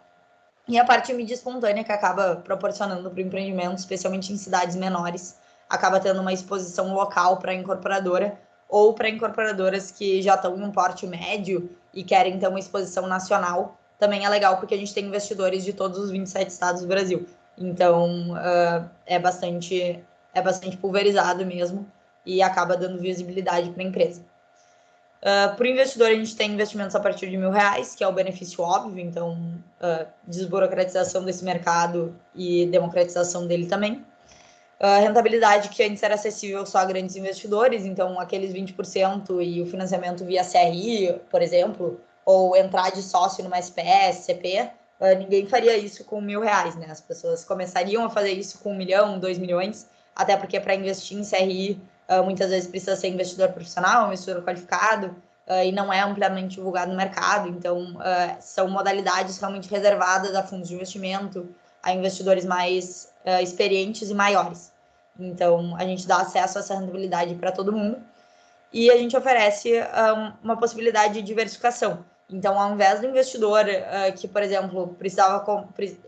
Speaker 1: E a parte de mídia espontânea que acaba proporcionando para o empreendimento, especialmente em cidades menores, acaba tendo uma exposição local para a incorporadora ou para incorporadoras que já estão em um porte médio e querem ter uma exposição nacional. Também é legal porque a gente tem investidores de todos os 27 estados do Brasil. Então, é bastante pulverizado mesmo e acaba dando visibilidade para a empresa. Para o investidor, a gente tem investimentos a partir de R$1.000, que é o benefício óbvio, então desburocratização desse mercado e democratização dele também. Rentabilidade que antes era acessível só a grandes investidores, então aqueles 20% e o financiamento via CRI, por exemplo, ou entrar de sócio numa SPS, CP, ninguém faria isso com R$1.000, né? As pessoas começariam a fazer isso com 1 milhão, 2 milhões, até porque para investir em CRI, muitas vezes precisa ser investidor profissional, investidor qualificado, e não é amplamente divulgado no mercado, então são modalidades realmente reservadas a fundos de investimento, a investidores mais experientes e maiores. Então, a gente dá acesso a essa rentabilidade para todo mundo e a gente oferece uma possibilidade de diversificação. Então, ao invés do investidor que, por exemplo,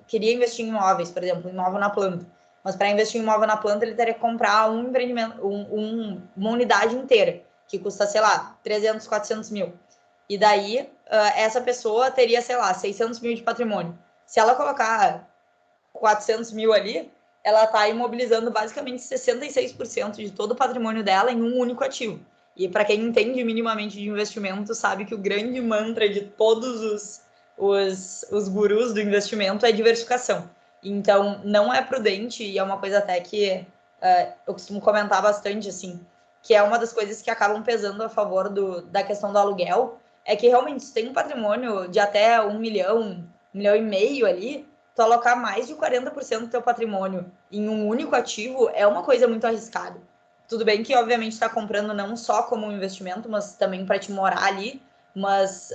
Speaker 1: queria investir em imóveis, por exemplo, imóvel na planta, mas para investir em imóvel na planta, ele teria que comprar um empreendimento, uma unidade inteira, que custa, sei lá, 300, 400 mil. E daí, essa pessoa teria, sei lá, 600 mil de patrimônio. Se ela colocar 400 mil ali, ela está imobilizando basicamente 66% de todo o patrimônio dela em um único ativo. E para quem entende minimamente de investimento, sabe que o grande mantra de todos os gurus do investimento é diversificação. Então, não é prudente, e é uma coisa até que eu costumo comentar bastante, assim, que é uma das coisas que acabam pesando a favor da questão do aluguel, é que realmente se tem um patrimônio de até 1 milhão, 1 milhão e meio ali, tu alocar mais de 40% do teu patrimônio em um único ativo é uma coisa muito arriscada. Tudo bem que, obviamente, está comprando não só como um investimento, mas também para te morar ali, mas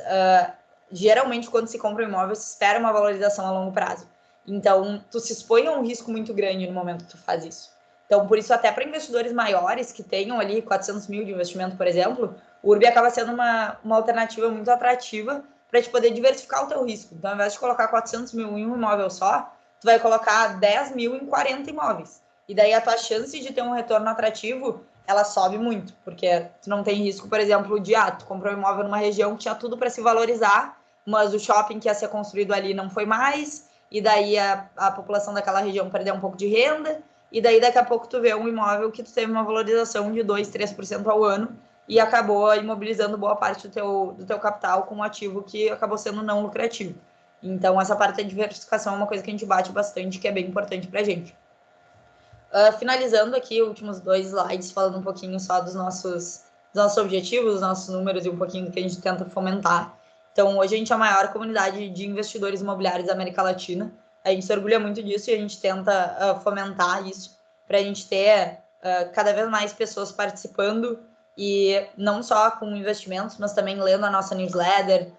Speaker 1: geralmente, quando se compra um imóvel, se espera uma valorização a longo prazo. Então, tu se expõe a um risco muito grande no momento que tu faz isso. Então, por isso, até para investidores maiores que tenham ali 400 mil de investimento, por exemplo, o URB acaba sendo uma alternativa muito atrativa para te poder diversificar o teu risco. Então, ao invés de colocar 400 mil em um imóvel só, tu vai colocar 10 mil em 40 imóveis. E daí a tua chance de ter um retorno atrativo, ela sobe muito, porque tu não tem risco, por exemplo, de tu comprou um imóvel numa região que tinha tudo para se valorizar, mas o shopping que ia ser construído ali não foi mais, e daí a população daquela região perdeu um pouco de renda, e daí daqui a pouco tu vê um imóvel que tu teve uma valorização de 2, 3% ao ano, e acabou imobilizando boa parte do teu capital com um ativo que acabou sendo não lucrativo. Então, essa parte da diversificação é uma coisa que a gente bate bastante, que é bem importante para a gente. Finalizando aqui, últimos 2 slides, falando um pouquinho só dos nossos objetivos, dos nossos números e um pouquinho do que a gente tenta fomentar. Então, hoje a gente é a maior comunidade de investidores imobiliários da América Latina. A gente se orgulha muito disso e a gente tenta fomentar isso para a gente ter cada vez mais pessoas participando e não só com investimentos, mas também lendo a nossa newsletter,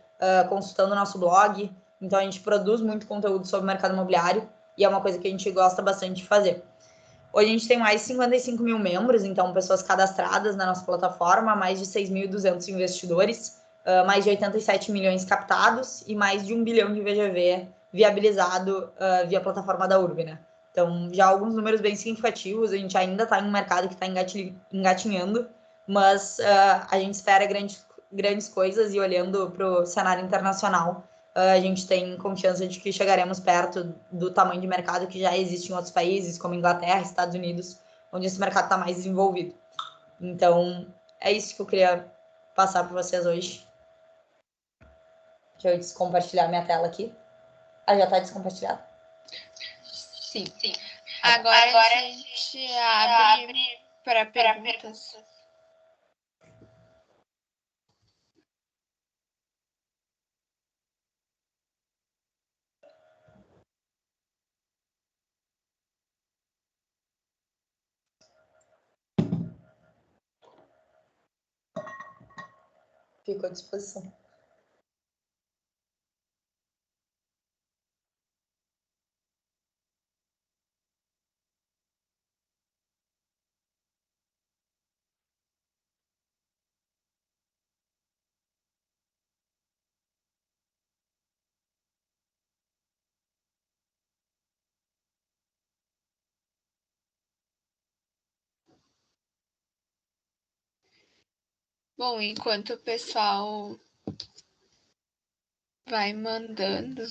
Speaker 1: consultando o nosso blog. Então, a gente produz muito conteúdo sobre o mercado imobiliário e é uma coisa que a gente gosta bastante de fazer. Hoje a gente tem mais de 55 mil membros, então pessoas cadastradas na nossa plataforma, mais de 6.200 investidores, mais de 87 milhões captados e mais de 1 bilhão de VGV viabilizado via plataforma da URB, né? Então, já alguns números bem significativos, a gente ainda está em um mercado que está engatinhando, mas a gente espera grandes coisas e olhando para o cenário internacional, a gente tem confiança de que chegaremos perto do tamanho de mercado que já existe em outros países, como Inglaterra, Estados Unidos, onde esse mercado está mais desenvolvido. Então, é isso que eu queria passar para vocês hoje. Deixa eu compartilhar minha tela aqui. Ah, já está descompartilhado?
Speaker 2: Sim. Agora a gente abre para perguntas.
Speaker 1: Fico à disposição.
Speaker 2: Bom, enquanto o pessoal vai mandando,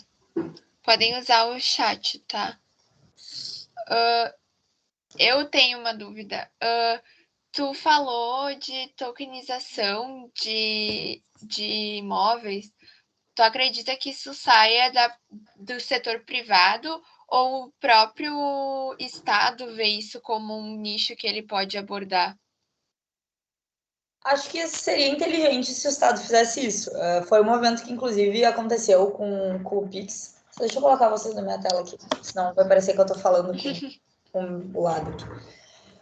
Speaker 2: podem usar o chat, tá? Eu tenho uma dúvida. Tu falou de tokenização de imóveis. Tu acredita que isso saia do setor privado ou o próprio Estado vê isso como um nicho que ele pode abordar?
Speaker 1: Acho que seria inteligente se o Estado fizesse isso. Foi um movimento que, inclusive, aconteceu com o Pix. Deixa eu colocar vocês na minha tela aqui, senão vai parecer que eu estou falando com o lado aqui.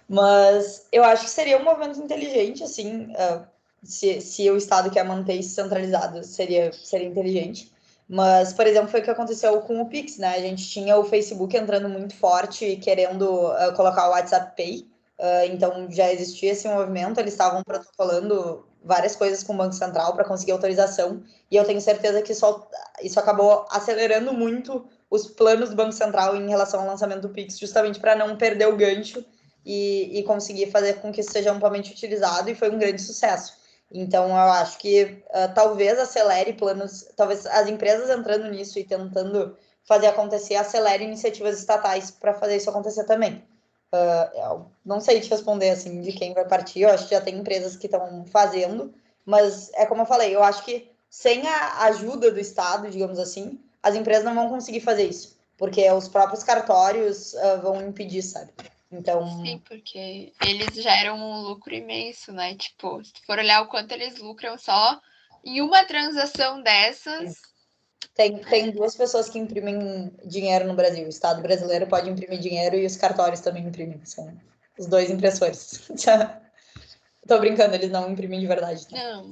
Speaker 1: Mas eu acho que seria um movimento inteligente, assim, se o Estado quer manter isso centralizado, seria inteligente. Mas, por exemplo, foi o que aconteceu com o Pix, né? A gente tinha o Facebook entrando muito forte, querendo colocar o WhatsApp Pay. Então, já existia esse movimento, eles estavam protocolando várias coisas com o Banco Central para conseguir autorização, e eu tenho certeza que isso acabou acelerando muito os planos do Banco Central em relação ao lançamento do Pix, justamente para não perder o gancho e conseguir fazer com que isso seja amplamente utilizado, e foi um grande sucesso. Então, eu acho que talvez acelere planos, talvez as empresas entrando nisso e tentando fazer acontecer, acelere iniciativas estatais para fazer isso acontecer também. Eu não sei te responder assim de quem vai partir, eu acho que já tem empresas que estão fazendo, mas é como eu falei, eu acho que sem a ajuda do Estado, digamos assim, as empresas não vão conseguir fazer isso, porque os próprios cartórios vão impedir, sabe? Então.
Speaker 2: Sim, porque eles geram um lucro imenso, né? Tipo, se for olhar o quanto eles lucram só em uma transação dessas.
Speaker 1: Tem duas pessoas que imprimem dinheiro no Brasil. O Estado brasileiro pode imprimir dinheiro e os cartórios também imprimem. São os dois impressores. Tô brincando, eles não imprimem de verdade. Tá?
Speaker 2: Não.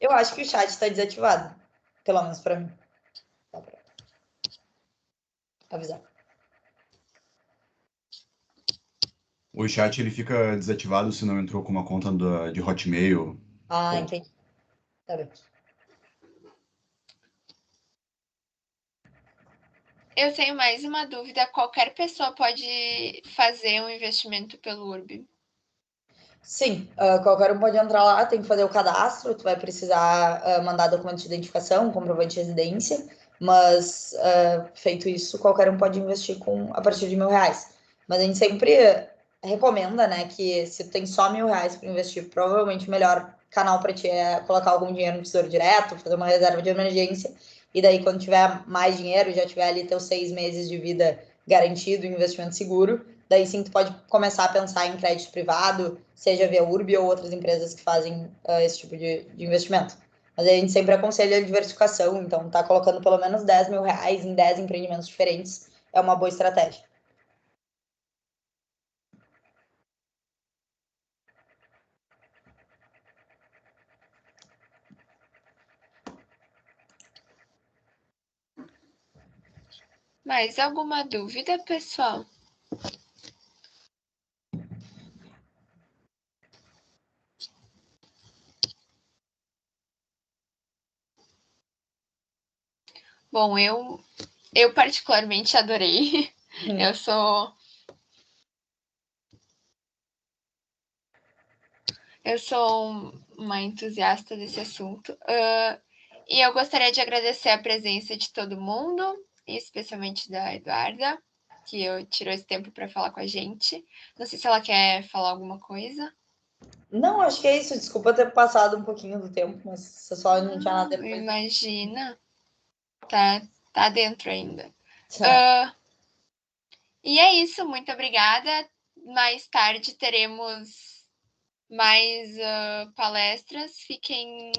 Speaker 1: Eu acho que o chat está desativado. Pelo menos para mim. Dá pra avisar.
Speaker 3: O chat ele fica desativado se não entrou com uma conta de Hotmail.
Speaker 1: Ah, entendi. Tá bem.
Speaker 2: Eu tenho mais uma dúvida. Qualquer pessoa pode fazer um investimento pelo Urb?
Speaker 1: Sim, qualquer um pode entrar lá, tem que fazer o cadastro, tu vai precisar mandar documento de identificação, comprovante de residência, mas feito isso, qualquer um pode investir a partir de R$ 1.000. Mas a gente sempre recomenda, né, que se tu tem só R$ 1.000 para investir, provavelmente o melhor canal para ti é colocar algum dinheiro no Tesouro Direto, fazer uma reserva de emergência, e daí quando tiver mais dinheiro, já tiver ali teus 6 meses de vida garantido, investimento seguro, daí sim tu pode começar a pensar em crédito privado, seja via Urb ou outras empresas que fazem esse tipo de investimento. Mas a gente sempre aconselha a diversificação, então tá colocando pelo menos R$ 10.000 em 10 empreendimentos diferentes é uma boa estratégia.
Speaker 2: Mais alguma dúvida, pessoal? Bom, eu particularmente adorei. Eu sou uma entusiasta desse assunto. E eu gostaria de agradecer a presença de todo mundo, especialmente da Eduarda, que tirou esse tempo para falar com a gente. Não sei se ela quer falar alguma coisa.
Speaker 1: Não, acho que é isso. Desculpa ter passado um pouquinho do tempo, mas se só não tinha nada depois.
Speaker 2: Imagina. Tá dentro ainda.
Speaker 1: Tá.
Speaker 2: E é isso, muito obrigada. Mais tarde teremos mais palestras. Fiquem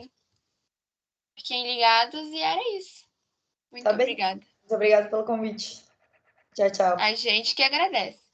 Speaker 2: ligados e era isso. Muito
Speaker 1: Tá bem.
Speaker 2: obrigada.
Speaker 1: Muito obrigada pelo convite. Tchau, tchau.
Speaker 2: A gente que agradece.